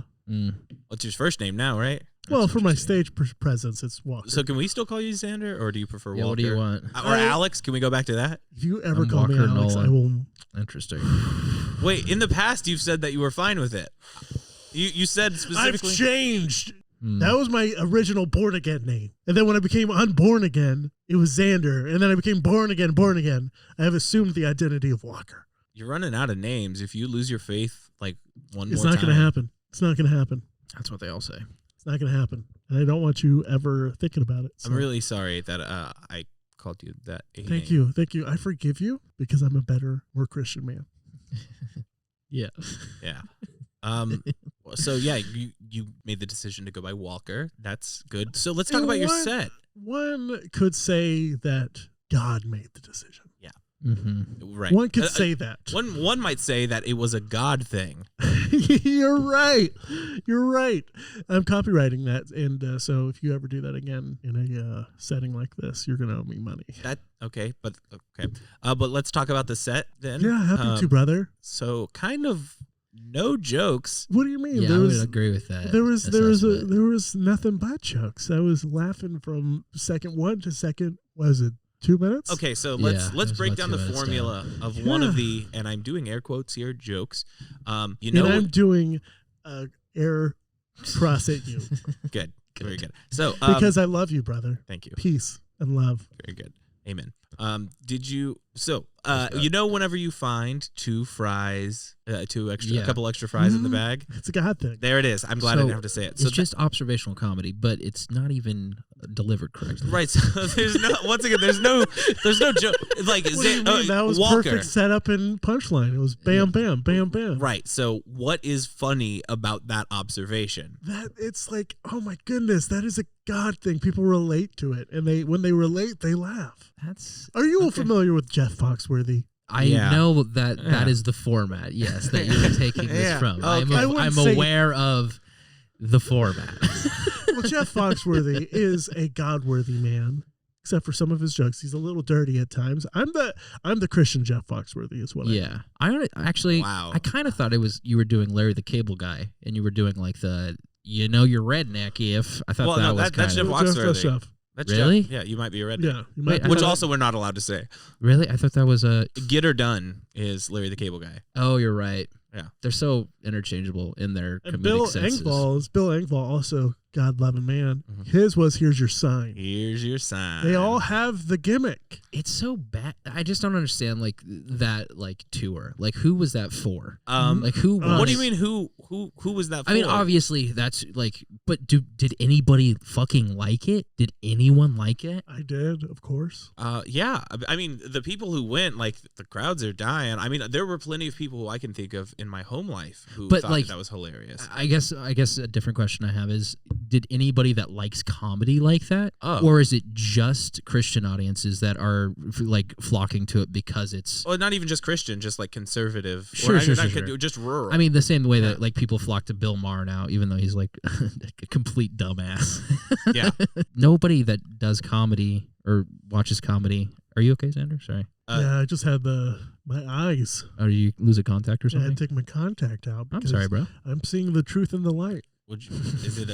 What's your first name now, right? Well, for my stage presence, it's Walker. So can we still call you Xander, or do you prefer Walker? What do you want? Or Alex? Can we go back to that? If you ever I'm call me Walker Alex, Nolan. I will. Interesting. Wait, in the past you've said that you were fine with it. You said specifically. I've changed. That was my original born again name. And then when I became unborn again, it was Xander. And then I became born again. I have assumed the identity of Walker. You're running out of names. If you lose your faith like one It's more not time. going to happen. It's not going to happen. That's what they all say. It's not going to happen. And I don't want you ever thinking about it. So. I'm really sorry that I called you that. Thank you. I forgive you because I'm a better, more Christian man. Yeah. Yeah. So yeah, you made the decision to go by Walker. That's good. So let's talk about your set. One could say that God made the decision. Yeah. Mm-hmm. Right. One could say that. One might say that it was a God thing. You're right. I'm copywriting that, and so if you ever do that again in a setting like this, you're gonna owe me money. But let's talk about the set then. Yeah, happy to, brother. So kind of no jokes. What do you mean? Yeah, I would agree with that. There was nothing but jokes. I was laughing from second 1 to second. Was it 2 minutes? Okay, so let's break down the formula of one of the, and I'm doing air quotes here, jokes. And I'm doing air cross at you. Good. Very good. So because I love you, brother. Thank you. Peace and love. Very good. Amen. Whenever you find 2 fries, a couple extra fries in the bag, it's a God thing. There it is. I'm glad I didn't have to say it. So it's just observational comedy, but it's not even delivered correctly. Right. So there's no joke. Like that was Walker. Perfect setup and punchline. It was bam, bam, bam, bam. Right. So what is funny about that observation? That it's like, oh my goodness, that is a God thing. People relate to it, and when they relate, they laugh. Are you familiar with Jeff Foxworthy? I know that is the format. Yes, that you're taking this from. Okay. I'm aware of the format. Well, Jeff Foxworthy is a God-worthy man. except for some of his jokes. He's a little dirty at times. I'm the Christian Jeff Foxworthy is what I am. I kind of thought you were doing Larry the Cable Guy, and you were doing like the you're redneck if I thought that's Jeff Foxworthy. That's really? Jeff. Yeah, you might be a redneck. Yeah, which also we're not allowed to say. Really? I thought that was a Get Her Done is Larry the Cable Guy. Oh, you're right. Yeah, they're so interchangeable in their comedic Bill senses. Bill Engvall, also God-loving man. Mm-hmm. His was Here's Your Sign. Here's your sign. They all have the gimmick. It's so bad. I just don't understand that tour. Like, who was that for? Like, who? What do you mean? Who was that for? I mean, obviously that's but did anybody fucking like it? Did anyone like it? I did, of course. Yeah. I mean, the people who went, the crowds are dying. I mean, there were plenty of people who I can think of in my home life who thought that was hilarious. I guess a different question I have is, did anybody that likes comedy like that? Or is it just Christian audiences that are flocking to it because it's... Well, not even just Christian, just conservative. Sure. Just rural. I mean, the same way that people flock to Bill Maher now, even though he's a complete dumbass. Yeah. Nobody that does comedy or watches comedy... Are you okay, Xander? Sorry. Yeah, I just had my eyes. Oh, did you lose a contact or something? I had to take my contact out. I'm sorry, bro. I'm seeing the truth in the light. Is it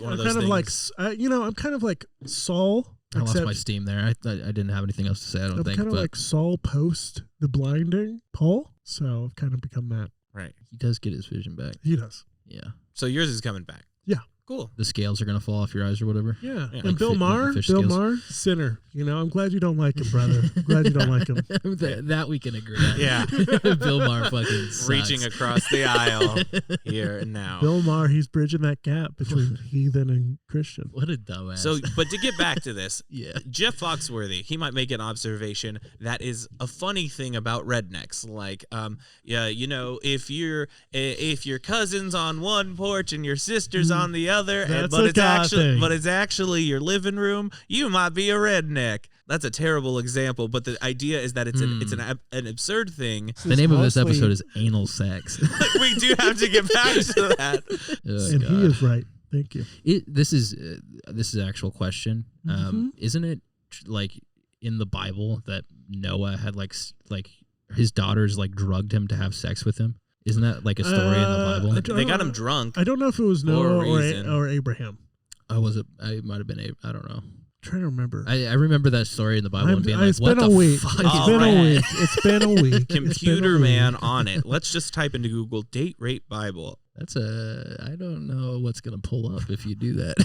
one of those kind things? I'm kind of like Saul. I lost my steam there. I didn't have anything else to say, I don't think. I'm kind of like Saul post the blinding Paul. So I've kind of become that. Right. He does get his vision back. He does. Yeah. So yours is coming back. Yeah. Cool. The scales are going to fall off your eyes or whatever. Yeah. And Bill Maher, sinner. I'm glad you don't like him, brother. I'm glad you don't like him. that we can agree on. Yeah. Bill Maher fucking sucks. Reaching across the aisle here and now. Bill Maher, he's bridging that gap between heathen and Christian. What a dumbass. So, but to get back to this, yeah. Jeff Foxworthy, he might make an observation that is a funny thing about rednecks. If your cousin's on one porch and your sister's on the other, but it's actually your living room, you might be a redneck. That's a terrible example, but the idea is that it's an absurd thing. The name of this episode is anal sex. We do have to get back to that. And God. He is right. Thank you. This is an actual question. Isn't it in the Bible that Noah had his daughters drugged him to have sex with him? Isn't that a story in the Bible? They got him drunk. I don't know if it was Noah or Abraham. Oh, was it? I might have been. I don't know. I'm trying to remember. I remember that story in the Bible and being what the fuck? It's been a week. Computer man on it. Let's just type into Google date rate Bible. I don't know what's gonna pull up if you do that.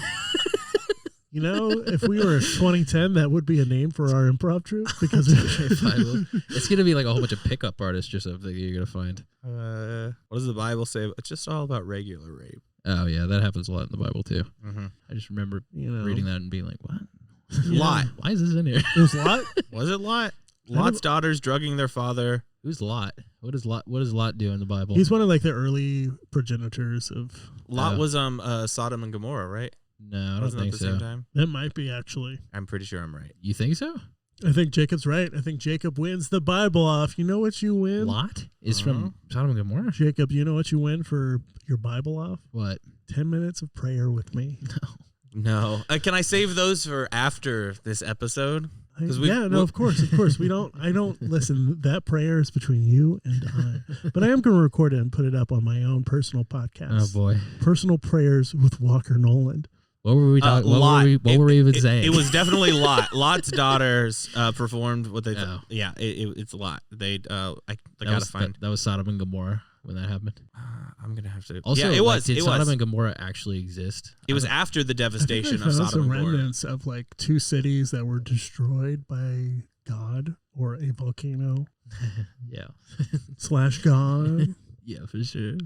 If we were 2010, that would be a name for our improv troupe because it's gonna be a whole bunch of pickup artists or something you're gonna find. What does the Bible say? It's just all about regular rape. Oh yeah, that happens a lot in the Bible too. Mm-hmm. I just remember reading that and being like, "What? Lot? Why is this in here?" It was Lot. Was it Lot? Lot's daughters drugging their father. Who's Lot? What does Lot do in the Bible? He's one of the early progenitors of. Lot was Sodom and Gomorrah, right? No, I don't think so. Same time? That might be actually. I'm pretty sure I'm right. You think so? I think Jacob's right. I think Jakeb wins the Bible off. You know what you win? Lot is from Sodom and Gomorrah. Jakeb, you know what you win for your Bible off? What? 10 minutes of prayer with me. No. Can I save those for after this episode? Of course. I don't listen. That prayer is between you and I. But I am going to record it and put it up on my own personal podcast. Oh boy. Personal prayers with Walker Noland. What were we talking? What were we even saying? It was definitely Lot. Lot's daughters performed what they. Yeah, it's Lot. They gotta find. That was Sodom and Gomorrah when that happened. I'm gonna have to. Also, yeah, it was. Did Sodom and Gomorrah actually exist? It was after the devastation of Sodom and Gomorrah. Remnants of 2 cities that were destroyed by God or a volcano. Yeah. / God. Yeah, for sure.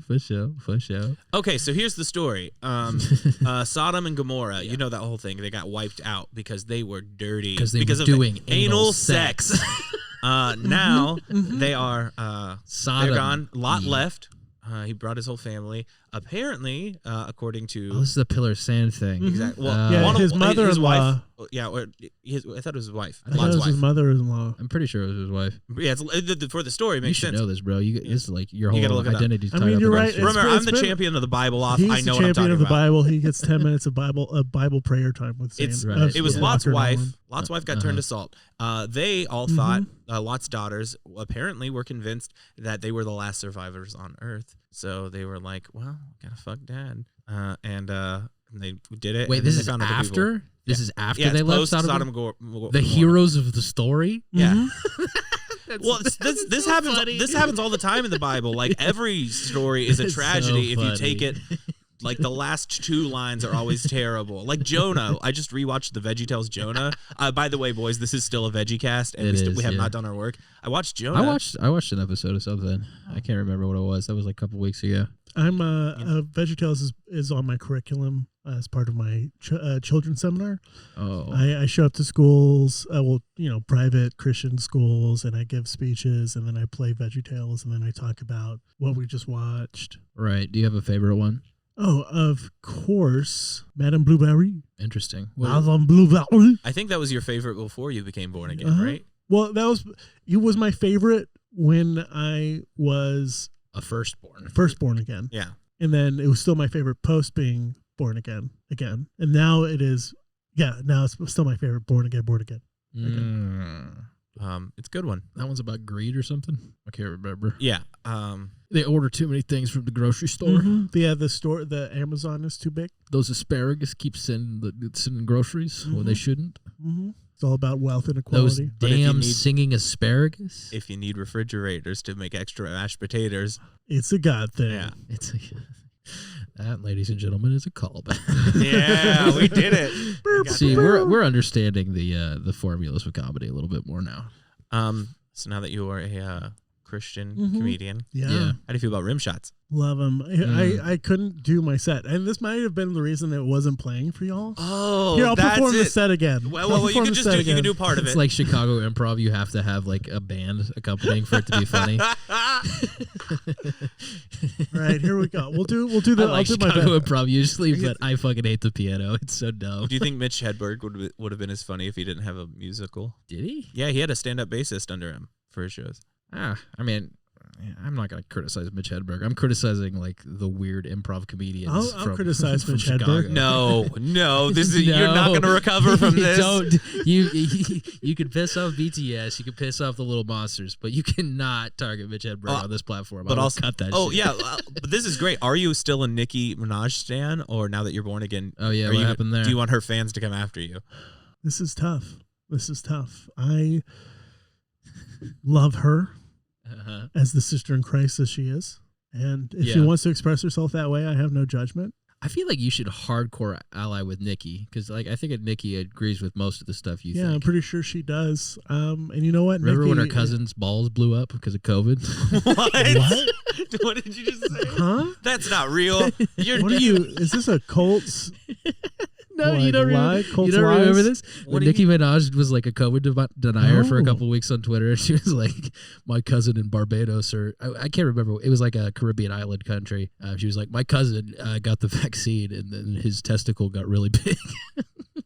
Okay, so here's the story. Sodom and Gomorrah, you know that whole thing. They got wiped out because they were dirty. Because of doing anal sex. Now they are Sodom. they're gone. Lot left. He brought his whole family. apparently, according to this is the Pillar of Sand thing. Exactly. Well, his mother-in-law. I thought it was his wife. I thought it was his mother-in-law. I'm pretty sure it was his wife. Yeah, for the story, it makes sense. You should know this, bro. This is like your whole identity. I mean, you're right. Remember, I'm the champion of the Bible off. He's I know the what I'm talking champion of the about. Bible. He gets 10 minutes of Bible prayer time with Sam. It was Lot's wife. Lot's wife got turned to salt. They all thought Lot's daughters apparently were convinced that they were the last survivors on Earth. So they were like, "Well, gotta fuck Dad," and they did it. Wait, this is after. This is after they left Sodom and Gomorrah. The heroes of the story. Yeah. Well, this happens. Funny. This happens all the time in the Bible. Like every story is a tragedy if you take it. Like the last 2 lines are always terrible. Like Jonah. I just rewatched the VeggieTales Jonah. By the way, boys, this is still a VeggieCast, and we have not done our work. I watched Jonah. I watched an episode of something. I can't remember what it was. That was like a couple weeks ago. I'm VeggieTales is on my curriculum as part of my children's seminar. Oh, I show up to schools, private Christian schools, and I give speeches, and then I play VeggieTales, and then I talk about what we just watched. Right. Do you have a favorite one? Oh, of course, Madame Blueberry. Interesting. Madame Blueberry. I think that was your favorite before you became born again, right? Well, it was my favorite when I was first born again. Yeah. And then it was still my favorite post being born again. And now it is, now it's still my favorite born again. It's a good one. That one's about greed or something. I can't remember. Yeah. They order too many things from the grocery store. Mm-hmm. Yeah, the Amazon is too big. Those asparagus keep sending groceries when they shouldn't. Mm-hmm. It's all about wealth inequality. Those damn singing asparagus. If you need refrigerators to make extra mashed potatoes, it's a God thing. Yeah. That, ladies and gentlemen, is a callback. Yeah, we did it. See, we're understanding the formulas of comedy a little bit more now. So now that you are a Christian comedian, yeah. How do you feel about rim shots? Love them. I couldn't do my set, and this might have been the reason it wasn't playing for y'all. Oh, here, I'll perform the set again. Well, you can do part of it. It's like Chicago Improv. You have to have like a band accompanying for it to be funny. Right, here we go. We'll do the. I like Chicago Improv usually, but I fucking hate the piano. It's so dumb. Do you think Mitch Hedberg would have been as funny if he didn't have a musical? Did he? Yeah, he had a stand-up bassist under him for his shows. I mean, I'm not going to criticize Mitch Hedberg. I'm criticizing like the weird improv comedians. I'll criticize Mitch Chicago. Hedberg. No, you're not going to recover from this. You can piss off BTS, you can piss off the Little Monsters, but you cannot target Mitch Hedberg on this platform. But I'll cut that. Oh shit. yeah, but this is great. Are you still a Nicki Minaj stan, or now that you're born again? Oh yeah, what happened there? Do you want her fans to come after you? This is tough. I love her. As the sister in Christ as she is. And if she wants to express herself that way, I have no judgment. I feel like you should hardcore ally with Nikki because, like, I think Nikki agrees with most of the stuff you think. Yeah, I'm pretty sure she does. And you know what? Remember when her cousin's balls blew up because of COVID? What? What did you just say? Huh? That's not real. What are you? Is this a Colts? No, you don't remember this? When Nicki Minaj was like a COVID denier for a couple of weeks on Twitter, she was like, my cousin in Barbados, or I can't remember. It was like a Caribbean island country. She was like, my cousin got the vaccine and then his testicle got really big.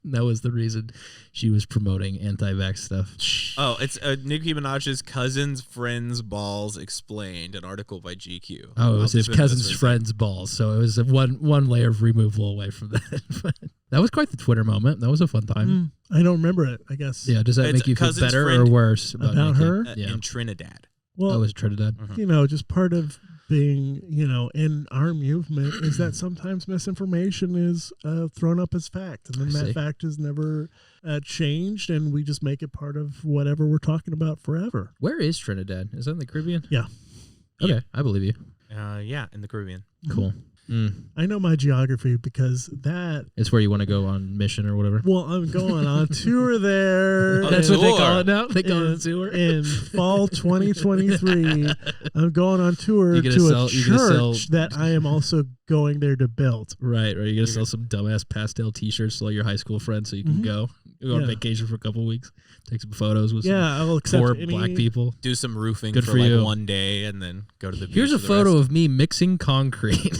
That was the reason she was promoting anti-vax stuff. Oh, it's Nicki Minaj's cousin's friend's balls explained, an article by GQ. Oh, it was his cousin's friend's balls. So it was one layer of removal away from that. That was quite the Twitter moment. That was a fun time. I don't remember it, I guess. Yeah, does that make you feel better or worse about her? In Trinidad. Well, it was Trinidad. Just part of being, in our movement is that sometimes misinformation is thrown up as fact. And then that fact is never changed, and we just make it part of whatever we're talking about forever. Where is Trinidad? Is that in the Caribbean? Yeah. Okay, I believe you. Yeah, in the Caribbean. Cool. I know my geography because it's where you want to go on mission or whatever. Well, I'm going on tour there. That's what they call it now. They call it tour in fall 2023. I'm going on tour to a church that I am also going there to build. Right. You're gonna sell some dumbass pastel T-shirts to all your high school friends so you can go. Go on vacation for a couple of weeks, take some photos with I'll accept 4 black people. Do some roofing Good for you. one day and then go to the beach. Here's a photo of me mixing concrete.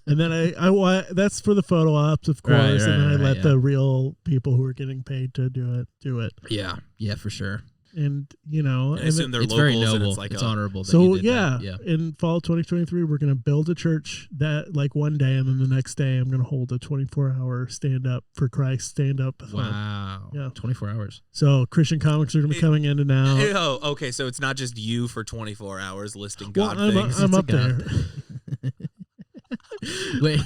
And then I that's for the photo ops, of course, and then I let the real people who are getting paid to do it. Yeah, for sure. And I assume they're it's locals very noble. and it's like it's honorable. That so you did that. in fall 2023, we're gonna build a church that like one day, and then the next day I'm gonna hold a 24-hour stand-up for Christ stand-up. Wow. Yeah, 24 hours. So Christian comics are gonna be coming in and out. Oh, okay. So it's not just you for 24 hours listing God things. I'm up there. Wait,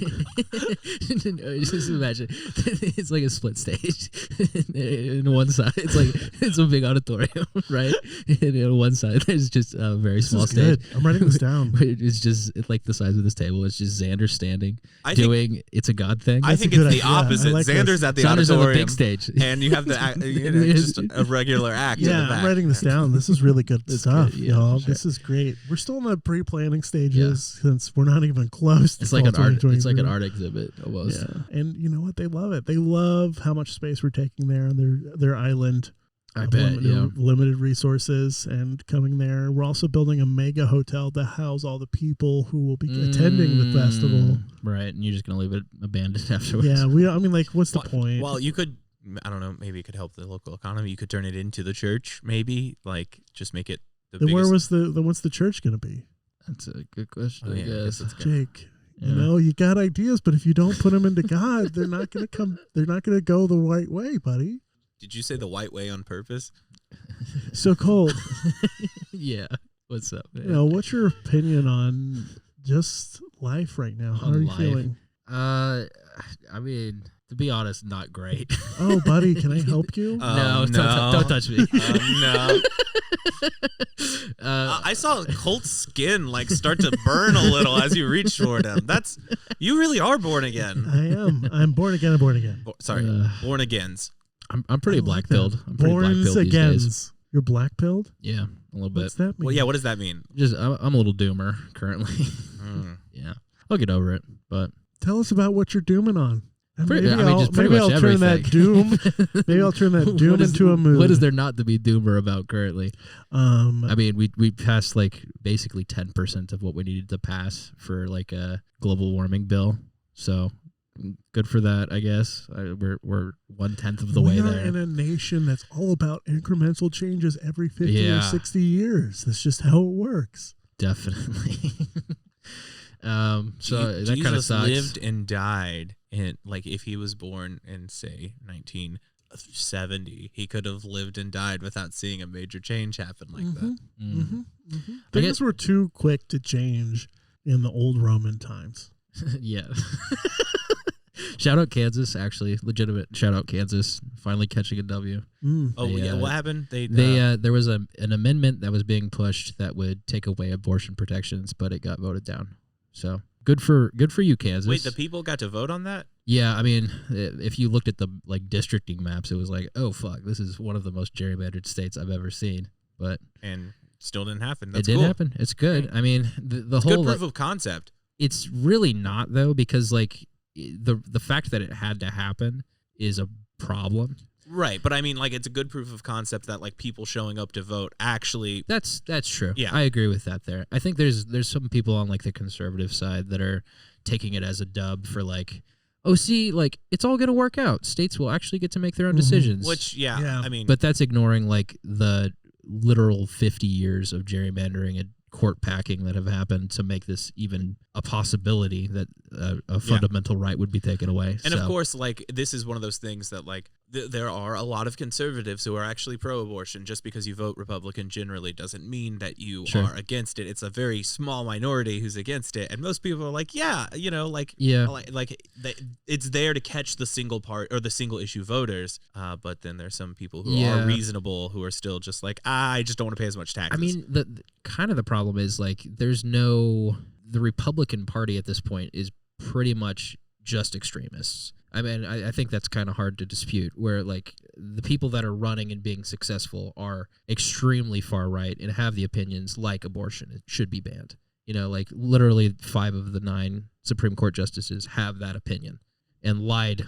just imagine it's like a split stage. In one side, it's a big auditorium, right? And on one side, there's just a very small stage. I'm writing this down. It's just like the size of this table. It's just Xander standing, doing "It's a God" thing. I think it's the opposite. Like Xander's at the auditorium, on the big stage, and you have just a regular act. Yeah, I'm writing this down. This is really good stuff, y'all. Sure. This is great. We're still in the pre-planning stages since we're not even close to It's like an art exhibit almost. Yeah. And you know what? They love it. They love how much space we're taking there on their island. I bet, limited resources and coming there. We're also building a mega hotel to house all the people who will be attending the festival. Right, and you're just gonna leave it abandoned afterwards. Yeah, what's the point? Well, you could, I don't know, maybe it could help the local economy. You could turn it into the church, maybe, like just make it the biggest. Where what's the church gonna be? That's a good question. I guess. Jake. Yeah. You got ideas, but if you don't put them into God, they're not going to come. They're not going to go the right way, buddy. Did you say the white way on purpose? So Colt. Yeah. What's up, man? What's your opinion on just life right now? How are you feeling? I mean, to be honest, not great. Oh, buddy, can I help you? No. Don't touch me. No. I saw Colt's skin start to burn a little as you reached toward him. You really are born again. I am. I'm born again. Born agains. I'm pretty black-pilled. I'm pretty Born black-pilled these days. You're black-pilled? Yeah, a little bit. What's that mean? Well, yeah, what does that mean? Just I'm a little doomer currently. Yeah, I'll get over it. But tell us about what you're dooming on. Maybe I'll turn that doom. Maybe I'll turn that doom into a mood. What is there not to be doomer about currently? I mean, we passed basically 10% of what we needed to pass for a global warming bill. So good for that, I guess. We're 1/10 of the way there. We are in a nation that's all about incremental changes every 50 or 60 years. That's just how it works. Definitely. So that kind of Jesus sucks. lived and died, and if he was born in say 1970, he could have lived and died without seeing a major change happen like that. Things were too quick to change in the old Roman times. Yeah. Shout out Kansas, actually, legitimate shout out Kansas, finally catching a W. What happened? There was an amendment that was being pushed that would take away abortion protections, but it got voted down. So good for you, Kansas. Wait, the people got to vote on that? Yeah, I mean, if you looked at the districting maps, it was oh fuck, this is one of the most gerrymandered states I've ever seen. And still didn't happen. It did happen. It's good. I mean, the whole good proof of concept. It's really not though, because the fact that it had to happen is a problem. Right, but I mean, it's a good proof of concept that people showing up to vote actually. That's true. Yeah, I agree with that. There, I think there's some people on the conservative side that are taking it as a dub for it's all gonna work out. States will actually get to make their own decisions. Which, I mean, but that's ignoring the literal 50 years of gerrymandering and court packing that have happened to make this even a possibility that a fundamental right would be taken away. And of course, this is one of those things that there are a lot of conservatives who are actually pro-abortion. Just because you vote Republican generally doesn't mean that you are against it. It's a very small minority who's against it, and most people are it's there to catch the single part or the single issue voters. But then there's some people who are reasonable who are still just I just don't want to pay as much taxes. I mean, the problem is there's no. The Republican Party at this point is pretty much just extremists. I mean, I think that's kind of hard to dispute, where the people that are running and being successful are extremely far right and have the opinions abortion it should be banned. Literally 5 of the 9 Supreme Court justices have that opinion. and lied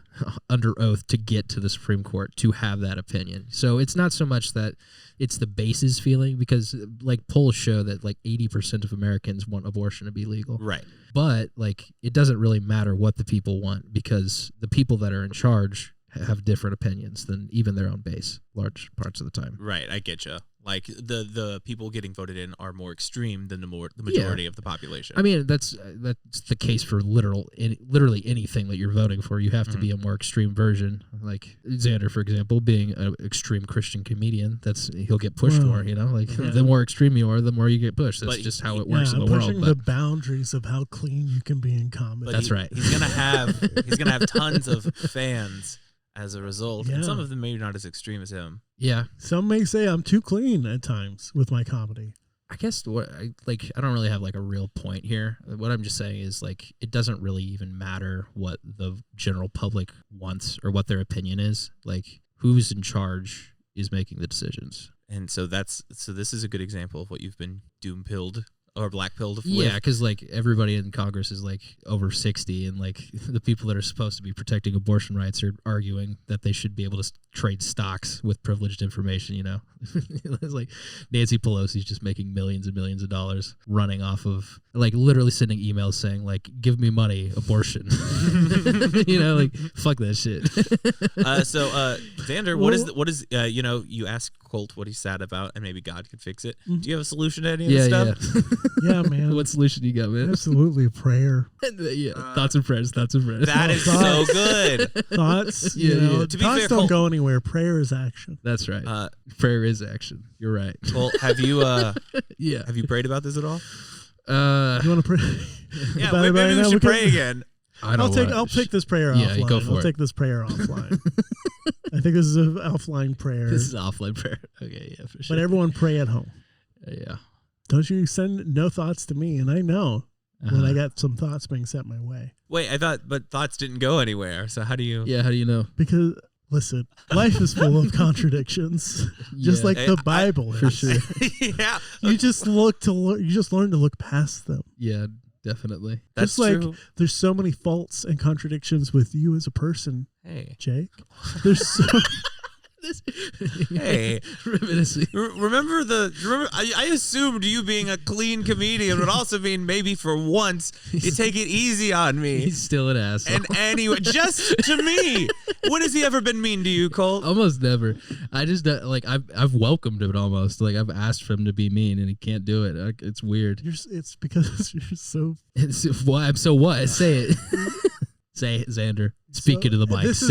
under oath to get to the Supreme Court to have that opinion. So it's not so much that it's the base's feeling, because like polls show that like 80% of Americans want abortion to be legal. Right. But like it doesn't really matter what the people want, because the people that are in charge have different opinions than even their own base large parts of the time. Right, I get you. Like the people getting voted in are more extreme than the majority of the population. I mean, that's the case for literally anything that you're voting for. You have to be a more extreme version. Like Xander, for example, being an extreme Christian comedian, he'll get pushed more. You know, like the more extreme you are, the more you get pushed. That's just how it works in the world. Pushing the boundaries of how clean you can be in comedy. That's right. He's gonna have tons of fans as a result, and some of them maybe not as extreme as him. Yeah, some may say I'm too clean at times with my comedy. I guess I don't really have like a real point here. What I'm just saying is like it doesn't really even matter what the general public wants or what their opinion is. Like who's in charge is making the decisions. And so this is a good example of what you've been doom-pilled or black-pilled with. Yeah, because like everybody in Congress is like over 60, and like the people that are supposed to be protecting abortion rights are arguing that they should be able to trade stocks with privileged information. You know, it's like Nancy Pelosi's just making millions and millions of dollars running off of like literally sending emails saying like, "Give me money, abortion." You know, like fuck that shit. So Xander, what is you ask Colt what he's sad about, and maybe God could fix it. Do you have a solution to any of this stuff? Yeah, man. What solution you got, man? Absolutely, prayer. Thoughts and prayers. Thoughts and prayers. That is so good. Thoughts. To be thoughts fair, don't go anywhere. Prayer is action. That's right. Prayer is action. You're right. Well, have you? Have you prayed about this at all? You want to pray? Yeah, maybe we should pray again. I'll take this prayer offline. Go for it. I'll take this prayer offline. I think this is an offline prayer. This is offline prayer. Okay, yeah, for sure. But everyone pray at home. Yeah. Don't you send no thoughts to me, and I know when I got some thoughts being sent my way. Wait, but thoughts didn't go anywhere. So how do you? Yeah, how do you know? Because listen, life is full of contradictions, just like the Bible. For sure. Yeah. You just learn to look past them. Yeah, definitely. That's just true. There's so many faults and contradictions with you as a person. Hey, Jake. There's so. Hey, remember I assumed you being a clean comedian would also mean maybe for once you take it easy on me. He's still an asshole. And anyway, just to me, when has he ever been mean to you, Colt? Almost never. I just like I've welcomed it almost. Like I've asked for him to be mean and he can't do it. It's weird. It's because you're so. Why I'm so what? Say it. Say it, Xander. Speaking to the mic. This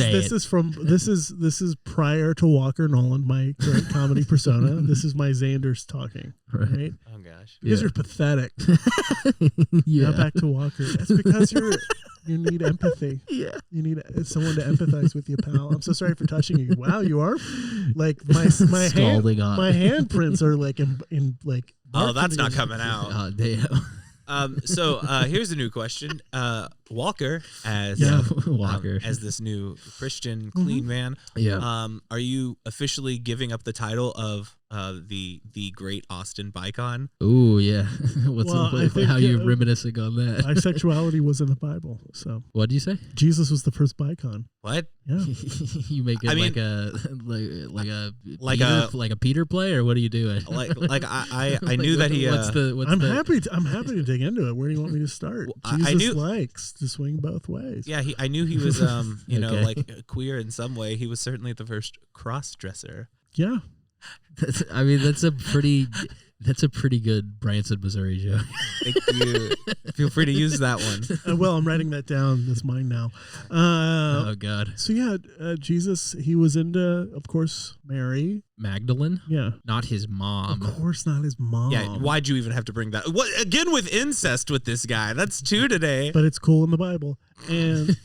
is prior to Walker Nolan, my current comedy persona. This is my Xander's talking. Right? Oh gosh. Because you're pathetic. Now back to Walker. That's because you need empathy. Yeah. You need someone to empathize with you, pal. I'm so sorry for touching you. Wow, you are like my handprints are like in like. Oh, that's not coming out. Oh, damn. So here's a new question. Walker, as this new Christian clean man, are you officially giving up the title of the great Austin Bi-Con? Ooh, yeah. How are you reminiscing on that? Bisexuality was in the Bible. So what did you say? Jesus was the first Bi-Con. What? Yeah. You make it like a Peter play, or what are you doing? I knew that he. I'm happy to dig into it. Where do you want me to start? Jesus likes to swing both ways. Yeah, I knew he was like queer in some way. He was certainly the first cross-dresser. Yeah. That's a pretty good Branson, Missouri joke. Thank you. Feel free to use that one. Well, I'm writing that down. That's mine now. Oh God. So yeah, Jesus, he was into, of course, Mary Magdalene. Yeah, not his mom. Of course, not his mom. Yeah. Why'd you even have to bring that? What again with incest with this guy? That's 2 today. But it's cool in the Bible, and.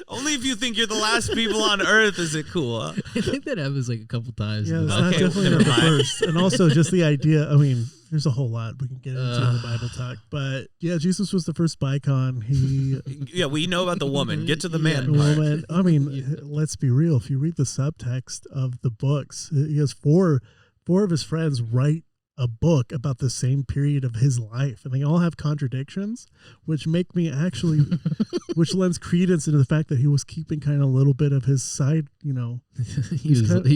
Only if you think you're the last people on earth is it cool. I think that happens like a couple times. Yeah, that's definitely not the first. And also just the idea, I mean, there's a whole lot we can get into in the Bible talk. But yeah, Jesus was the first Bi-Con. Yeah, we know about the woman. Get to the man part. Woman. I mean, let's be real. If you read the subtext of the books, he has four of his friends write a book about the same period of his life, and they all have contradictions, which make me actually, which lends credence into the fact that he was keeping kind of a little bit of his side, he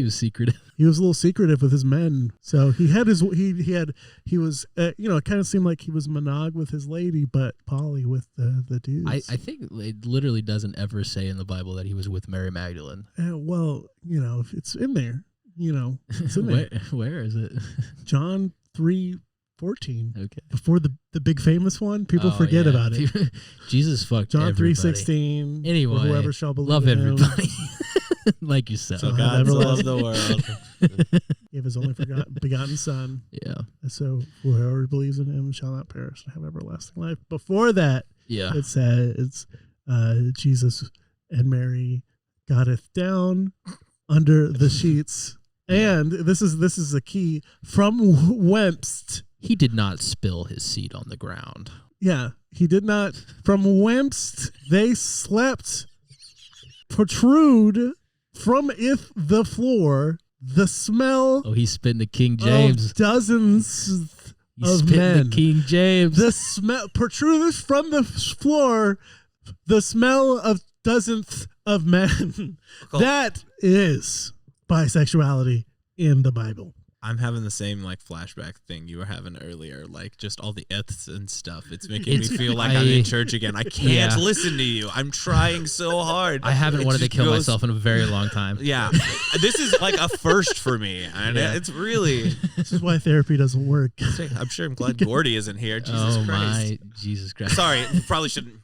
was secretive. He was a little secretive with his men, so he had his he was it kind of seemed like he was monog with his lady, but poly with the dudes. I think it literally doesn't ever say in the Bible that he was with Mary Magdalene. Well, if it's in there. It's in there. Where is it? John 3:14. Okay. Before the big famous one, people forget about it. Jesus fucked John everybody. 3:16. Anyway, whoever shall believe love in everybody. him. Like you said. So God loved the world. Gave his only begotten Son. Yeah. So whoever believes in him shall not perish and have everlasting life. Before that, it said it's Jesus and Mary gotteth down under the sheets. And this is a key, from whence he did not spill his seed on the ground. Yeah, he did not. From whence they slept, protrude from the floor the smell. Oh, he's spitting the King James. Of dozens he's of men. The King James. The smell protrudes from the floor. The smell of dozens of men. Cool. That is bisexuality in the Bible. I'm having the same flashback thing you were having earlier, just all the eths and stuff. It's making me feel like I'm in church again. I can't listen to you. I'm trying so hard. I haven't wanted to kill myself in a very long time. Yeah, this is a first for me, and it's really. This is why therapy doesn't work. I'm sure I'm glad Gordy isn't here. Jesus Christ. My Jesus Christ. Sorry, probably shouldn't.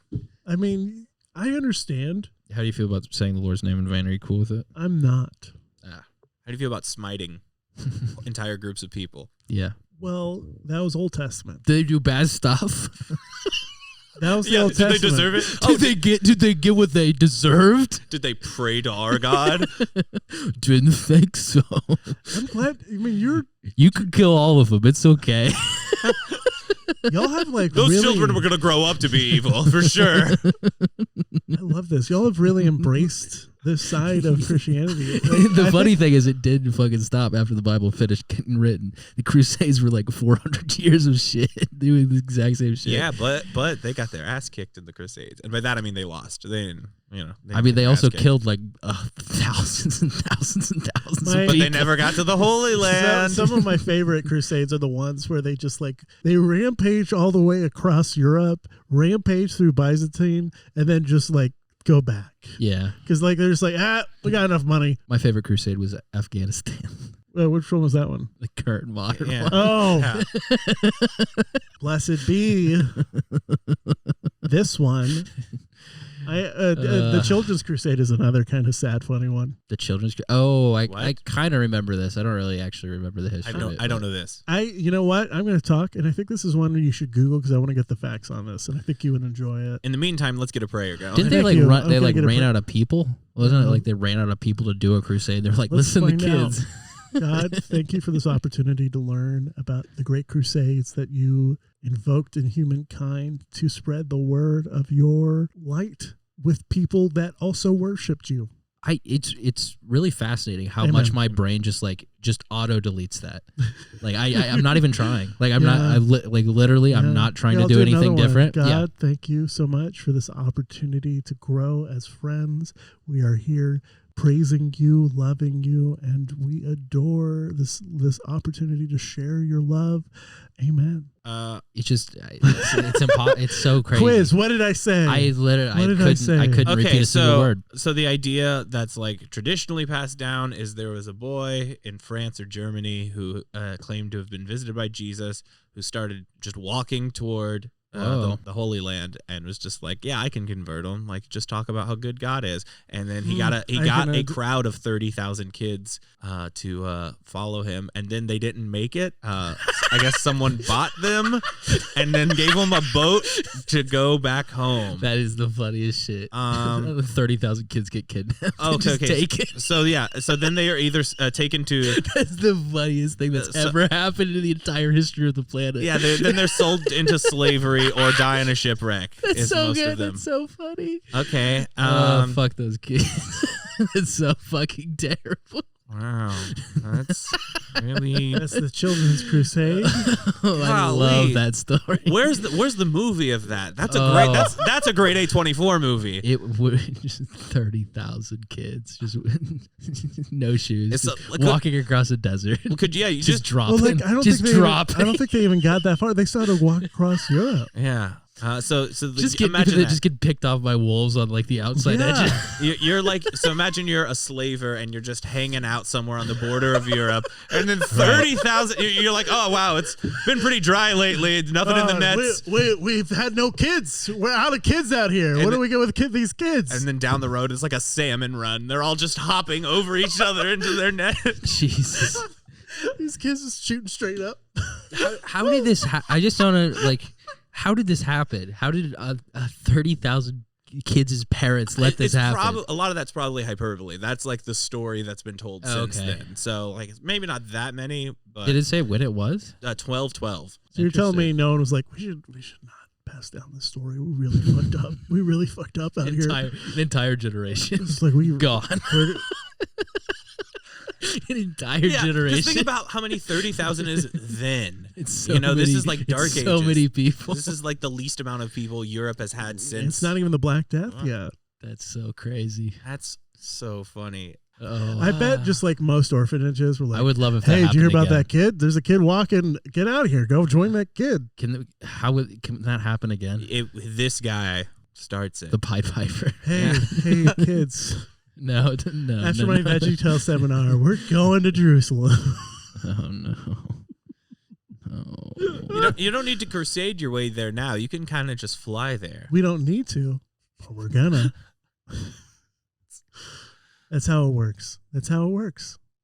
I mean, I understand. How do you feel about saying the Lord's name in vain? Are you cool with it? I'm not. How do you feel about smiting entire groups of people? Yeah. Well, that was Old Testament. Did they do bad stuff? That was the Old Testament. Did they deserve it? Did they get what they deserved? Did they pray to our God? Didn't think so. I'm glad. I mean, you could kill all of them. It's okay. Y'all have those children were gonna grow up to be evil for sure. I love this. Y'all have really embraced this side of Christianity. The funny thing is, it didn't fucking stop after the Bible finished getting written. The Crusades were 400 years of shit, doing the exact same shit. Yeah, but they got their ass kicked in the Crusades, and by that I mean they lost. They didn't, they also killed thousands and thousands and thousands of people. But they never got to the Holy Land. Some of my favorite Crusades are the ones where they just they rampage all the way across Europe, rampage through Byzantine, and then just go back. Yeah. Because they're just we got enough money. My favorite crusade was Afghanistan. Which one was that one? The current modern one. Oh. Yeah. Blessed be this one. The Children's Crusade is another kind of sad, funny one. The Children's I kind of remember this. I don't really actually remember the history. I don't know this. You know what? I'm going to talk, and I think this is one you should Google because I want to get the facts on this, and I think you would enjoy it. In the meantime, let's get a prayer going. Didn't they run? They ran out of people. Wasn't it they ran out of people to do a crusade? They're listen to kids. God, thank you for this opportunity to learn about the great crusades that you invoked in humankind to spread the word of your light with people that also worshipped you. It's really fascinating how much my brain just auto deletes that. I'm not even trying. Literally I'm not trying to do anything different. God, thank you so much for this opportunity to grow as friends. We are here praising you, loving you, and we adore this opportunity to share your love. Amen. It's so crazy. Quiz. What did I say? I couldn't repeat a single word. So the idea that's traditionally passed down is there was a boy in France or Germany who claimed to have been visited by Jesus, who started just walking toward the Holy Land and was just I can convert him. Just talk about how good God is. And then he got a crowd of 30,000 kids to follow him. And then they didn't make it. I guess someone bought them and then gave them a boat to go back home. That is the funniest shit. 30,000 kids get kidnapped. Okay. So then they are either taken to. That's the funniest thing that's ever happened in the entire history of the planet. Yeah, then they're sold into slavery or die in a shipwreck. That's so most good. Of them. That's so funny. Okay. Fuck those kids. It's so fucking terrible. Wow. That's really That's the Children's Crusade. I love that story. Where's the movie of that? That's a great A24 movie. It would just 30,000 kids, just no shoes, walking across a desert. Well, you just drop? Well, like, I don't think they even got that far. They started to walk across Europe. Yeah. Just get picked off by wolves on like the outside edge. You're like, so imagine you're a slaver and you're just hanging out somewhere on the border of Europe, and then 30,000. You're like, oh wow, it's been pretty dry lately. Nothing in the nets. We've had no kids. We're out of kids out here. What do we get with these kids? And then down the road is like a salmon run. They're all just hopping over each other into their net. Jesus. These kids just shooting straight up. How did this? I just don't know. Like, how did this happen? How did 30,000 kids' parents let this happen? A lot of that's probably hyperbole. That's like the story that's been told since then. So like maybe not that many. But did it say when it was? 12/12. So you're telling me no one was like, we should not pass down this story. We really fucked up. We really fucked up out here. An entire generation. It's like we gone. An entire generation. Just think about how many 30,000 is then. It's so many, this is like dark ages. So many people. This is like the least amount of people Europe has had since. It's not even the Black Death yet. That's so crazy. That's so funny. Oh, I bet just like most orphanages were like, I would love if hey, that did you hear about again. that kid? There's a kid walking. Get out of here. Go join that kid. Can that happen again? This guy starts it. The Pied Piper. Hey, kids. No. After my VeggieTale seminar, we're going to Jerusalem. Oh no. You don't need to crusade your way there now. You can kind of just fly there. We don't need to, but we're gonna. That's how it works.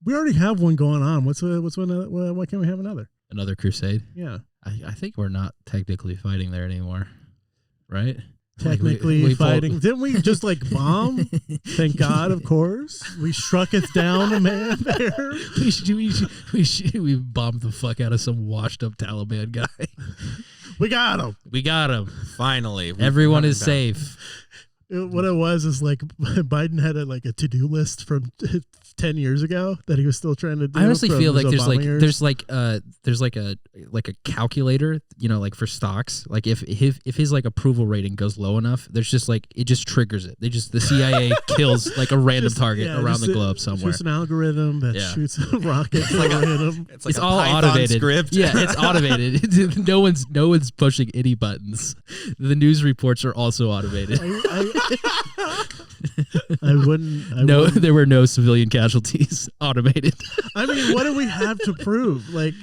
We already have one going on. Why can't we have another? Another crusade? Yeah. I think we're not technically fighting there anymore, right? Technically we fighting. Didn't we just like bomb? Thank God, of course. We struck it down a man there. We bombed the fuck out of some washed up Taliban guy. We got him. Finally. Everyone is safe. What it was is like Biden had a to-do list from 10 years ago that he was still trying to do. I honestly feel like there's a calculator, like for stocks. Like if his like approval rating goes low enough, there's just like it just triggers it. The CIA kills like a random target around the globe somewhere. It's just an algorithm that shoots a rocket to hit him. It's all Python automated. Script. Yeah, it's automated. No one's pushing any buttons. The news reports are also automated. There were no civilian casualties. Automated. I mean, what do we have to prove? Like,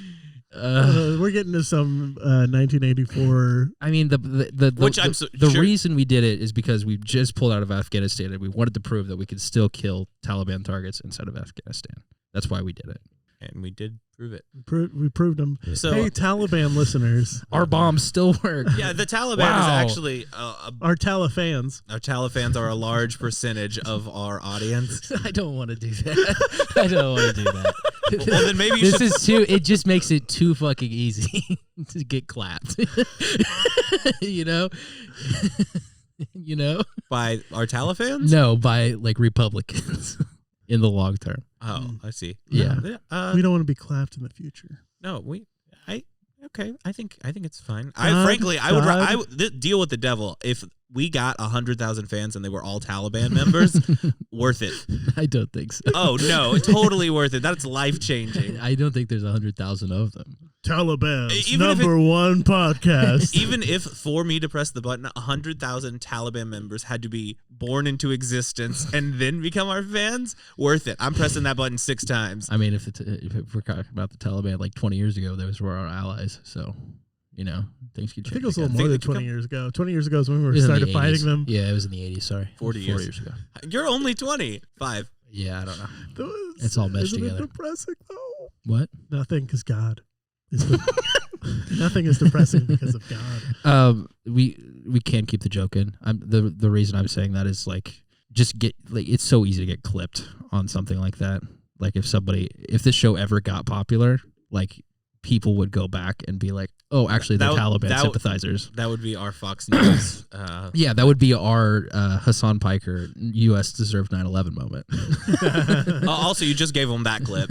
we're getting to some 1984. I mean, the reason we did it is because we just pulled out of Afghanistan and we wanted to prove that we could still kill Taliban targets inside of Afghanistan. That's why we did it. And we did prove it. We proved them. So, hey, Taliban listeners. Our bombs still work. Yeah, the Taliban is actually... our Talifans. Our Talifans are a large percentage of our audience. I don't want to do that. I don't want to do that. Well, then maybe this is too... It just makes it too fucking easy to get clapped. You know? By our Talifans? No, by like Republicans. In the long term. Oh, I see. Yeah. We don't want to be clapped in the future. No, I think it's fine. I would deal with the devil if we got 100,000 fans and they were all Taliban members. Worth it. I don't think so. Oh no, totally worth it. That's life changing. I don't think there's 100,000 of them. Taliban's number one podcast. Even if for me to press the button, 100,000 Taliban members had to be born into existence and then become our fans, worth it. I'm pressing that button 6 times. I mean, if we're talking about the Taliban like 20 years ago, those were our allies. So, things could change. I think it was a little more than 20 years ago. 20 years ago is when we started fighting them. Yeah, it was in the 80s. Sorry. 40 years ago. You're only 25. Yeah, I don't know. It's all meshed together. Isn't it depressing, though? What? Nothing, because God. Nothing is depressing because of God. We can't keep the joke in. The reason I'm saying that is it's so easy to get clipped on something like that. Like if this show ever got popular, like people would go back and be like, Oh, actually, the Taliban sympathizers. That would be our Fox News. Yeah, that would be our Hassan Piker U.S. deserved 9/11 moment. Also, you just gave him that clip.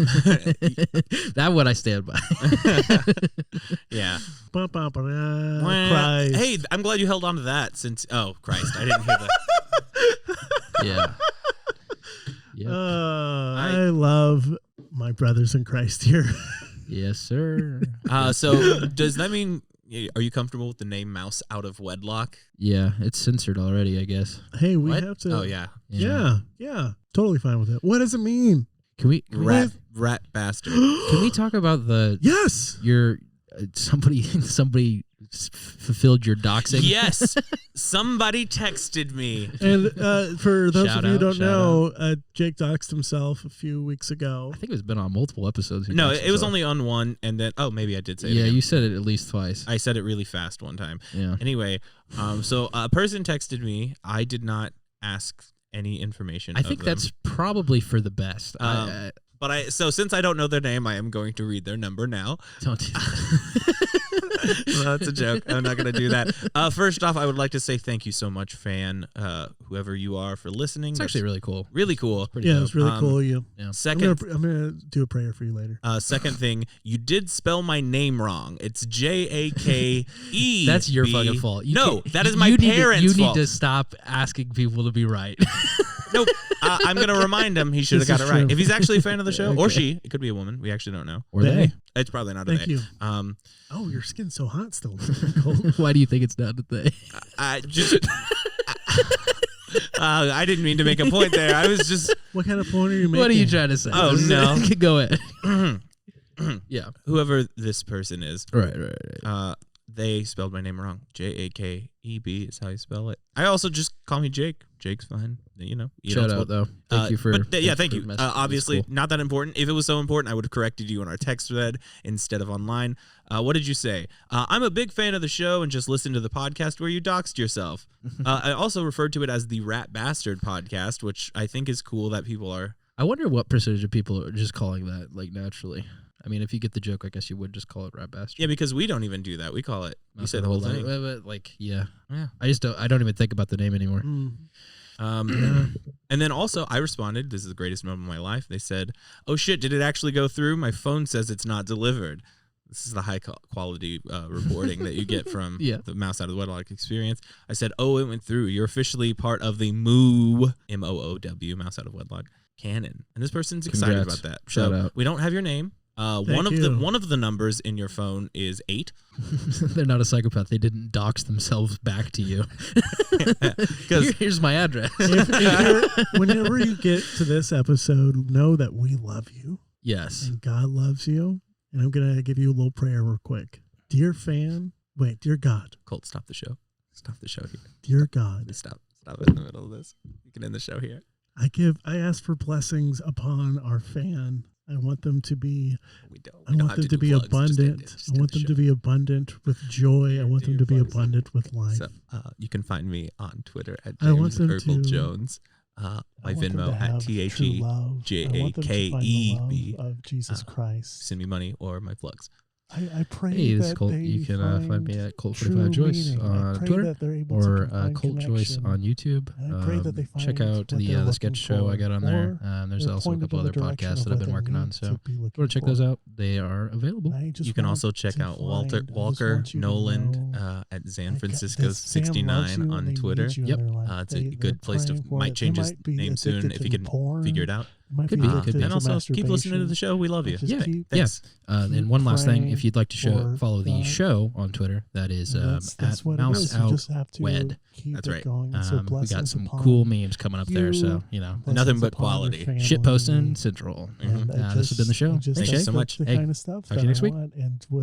That one I stand by. Yeah. Christ. Hey, I'm glad you held on to that since. Oh, Christ. I didn't hear that. Yeah. Yep. I love my brothers in Christ here. Yes, sir. So does that mean, are you comfortable with the name Mouse Out of Wedlock? Yeah, it's censored already, I guess. Hey, we have to. Oh, yeah. Yeah. Totally fine with it. What does it mean? Can we rat bastard. Can we talk about the somebody fulfilled your doxing? Yes. Somebody texted me. And for those Shout of you who out, don't know, Jake doxed himself a few weeks ago. I think it's been on multiple episodes. No, it was only on one, and then maybe I did say it. Yeah, again. you said it at least twice. I said it really fast one time. Yeah. Anyway, so a person texted me. I did not ask any information. I think that's probably for the best. So since I don't know their name, I am going to read their number now. Don't do that. Well, that's a joke. I'm not going to do that. First off, I would like to say thank you so much, fan, whoever you are, for listening. It's actually really cool. Really cool. Yeah, it's really cool of you. Yeah. Second, I'm gonna do a prayer for you later. Second thing, you did spell my name wrong. It's Jakeb. That's your fucking fault. That is my parents' fault. You need to stop asking people to be right. Nope. I'm going to remind him he should have got it right. If he's actually a fan of the show, or she, it could be a woman. We actually don't know. Or they. It's probably not a they. Thank you. Oh, your skin's so hot still. Why do you think it's not a they? I didn't mean to make a point there. I was just. What kind of point are you making? What are you trying to say? Oh, no. Go ahead. Yeah. Whoever this person is. Right. They spelled my name wrong. Jakeb is how you spell it. I also just call me Jake. Jake's fine. Shout out though. Thank you for. Thank you. Obviously, cool. Not that important. If it was so important, I would have corrected you on our text thread instead of online. What did you say? I'm a big fan of the show and just listened to the podcast where you doxed yourself. I also referred to it as the Rat Bastard podcast, which I think is cool that people are. I wonder what percentage of people are just calling that naturally. I mean, if you get the joke, I guess you would just call it Rat Bastard. Yeah, because we don't even do that. We call it. We say the whole thing. Yeah. I don't even think about the name anymore. And then also, I responded. This is the greatest moment of my life. They said, "Oh shit, did it actually go through? My phone says it's not delivered." This is the high quality reporting that you get from the Mouse Out of the Wedlock experience. I said, "Oh, it went through. You're officially part of the MOOW Mouse Out of Wedlock canon." And this person's excited about that. Shout out. We don't have your name. One of the numbers in your phone is 8. They're not a psychopath. They didn't dox themselves back to you. Here's my address. Whenever you get to this episode, know that we love you. Yes. And God loves you. And I'm going to give you a little prayer real quick. Dear God. Colt, stop the show. Stop the show here. Dear God. Stop it in the middle of this. You can end the show here. I ask for blessings upon our fan. I want them to be. I want them to be abundant. I want them to be abundant with joy. I want them to be abundant with life. So, you can find me on Twitter at James Urkel Jones. My Venmo at THEJAKEB. Of Jesus Christ. Send me money or my plugs. I pray this is Colt. You can find me at Colt45Joyce on Twitter or Colt Joyce on YouTube. Check out the sketch show I got on there. There's also a couple other podcasts that I've been working on, so if you want to check those out, they are available. You can also check out Walker Noland at San Francisco 69 on Twitter. Yep, it's a good place to might change his name soon if he can figure it out. Could be. And also keep listening to the show. We love you. Yeah. And one last thing, if you'd like to follow the show on Twitter, that is at MouseOutWed. That's right. We got some cool memes coming up there, so nothing but quality. Shit posting central. This has been the show. Thank you so much. Hey, talk to you next week.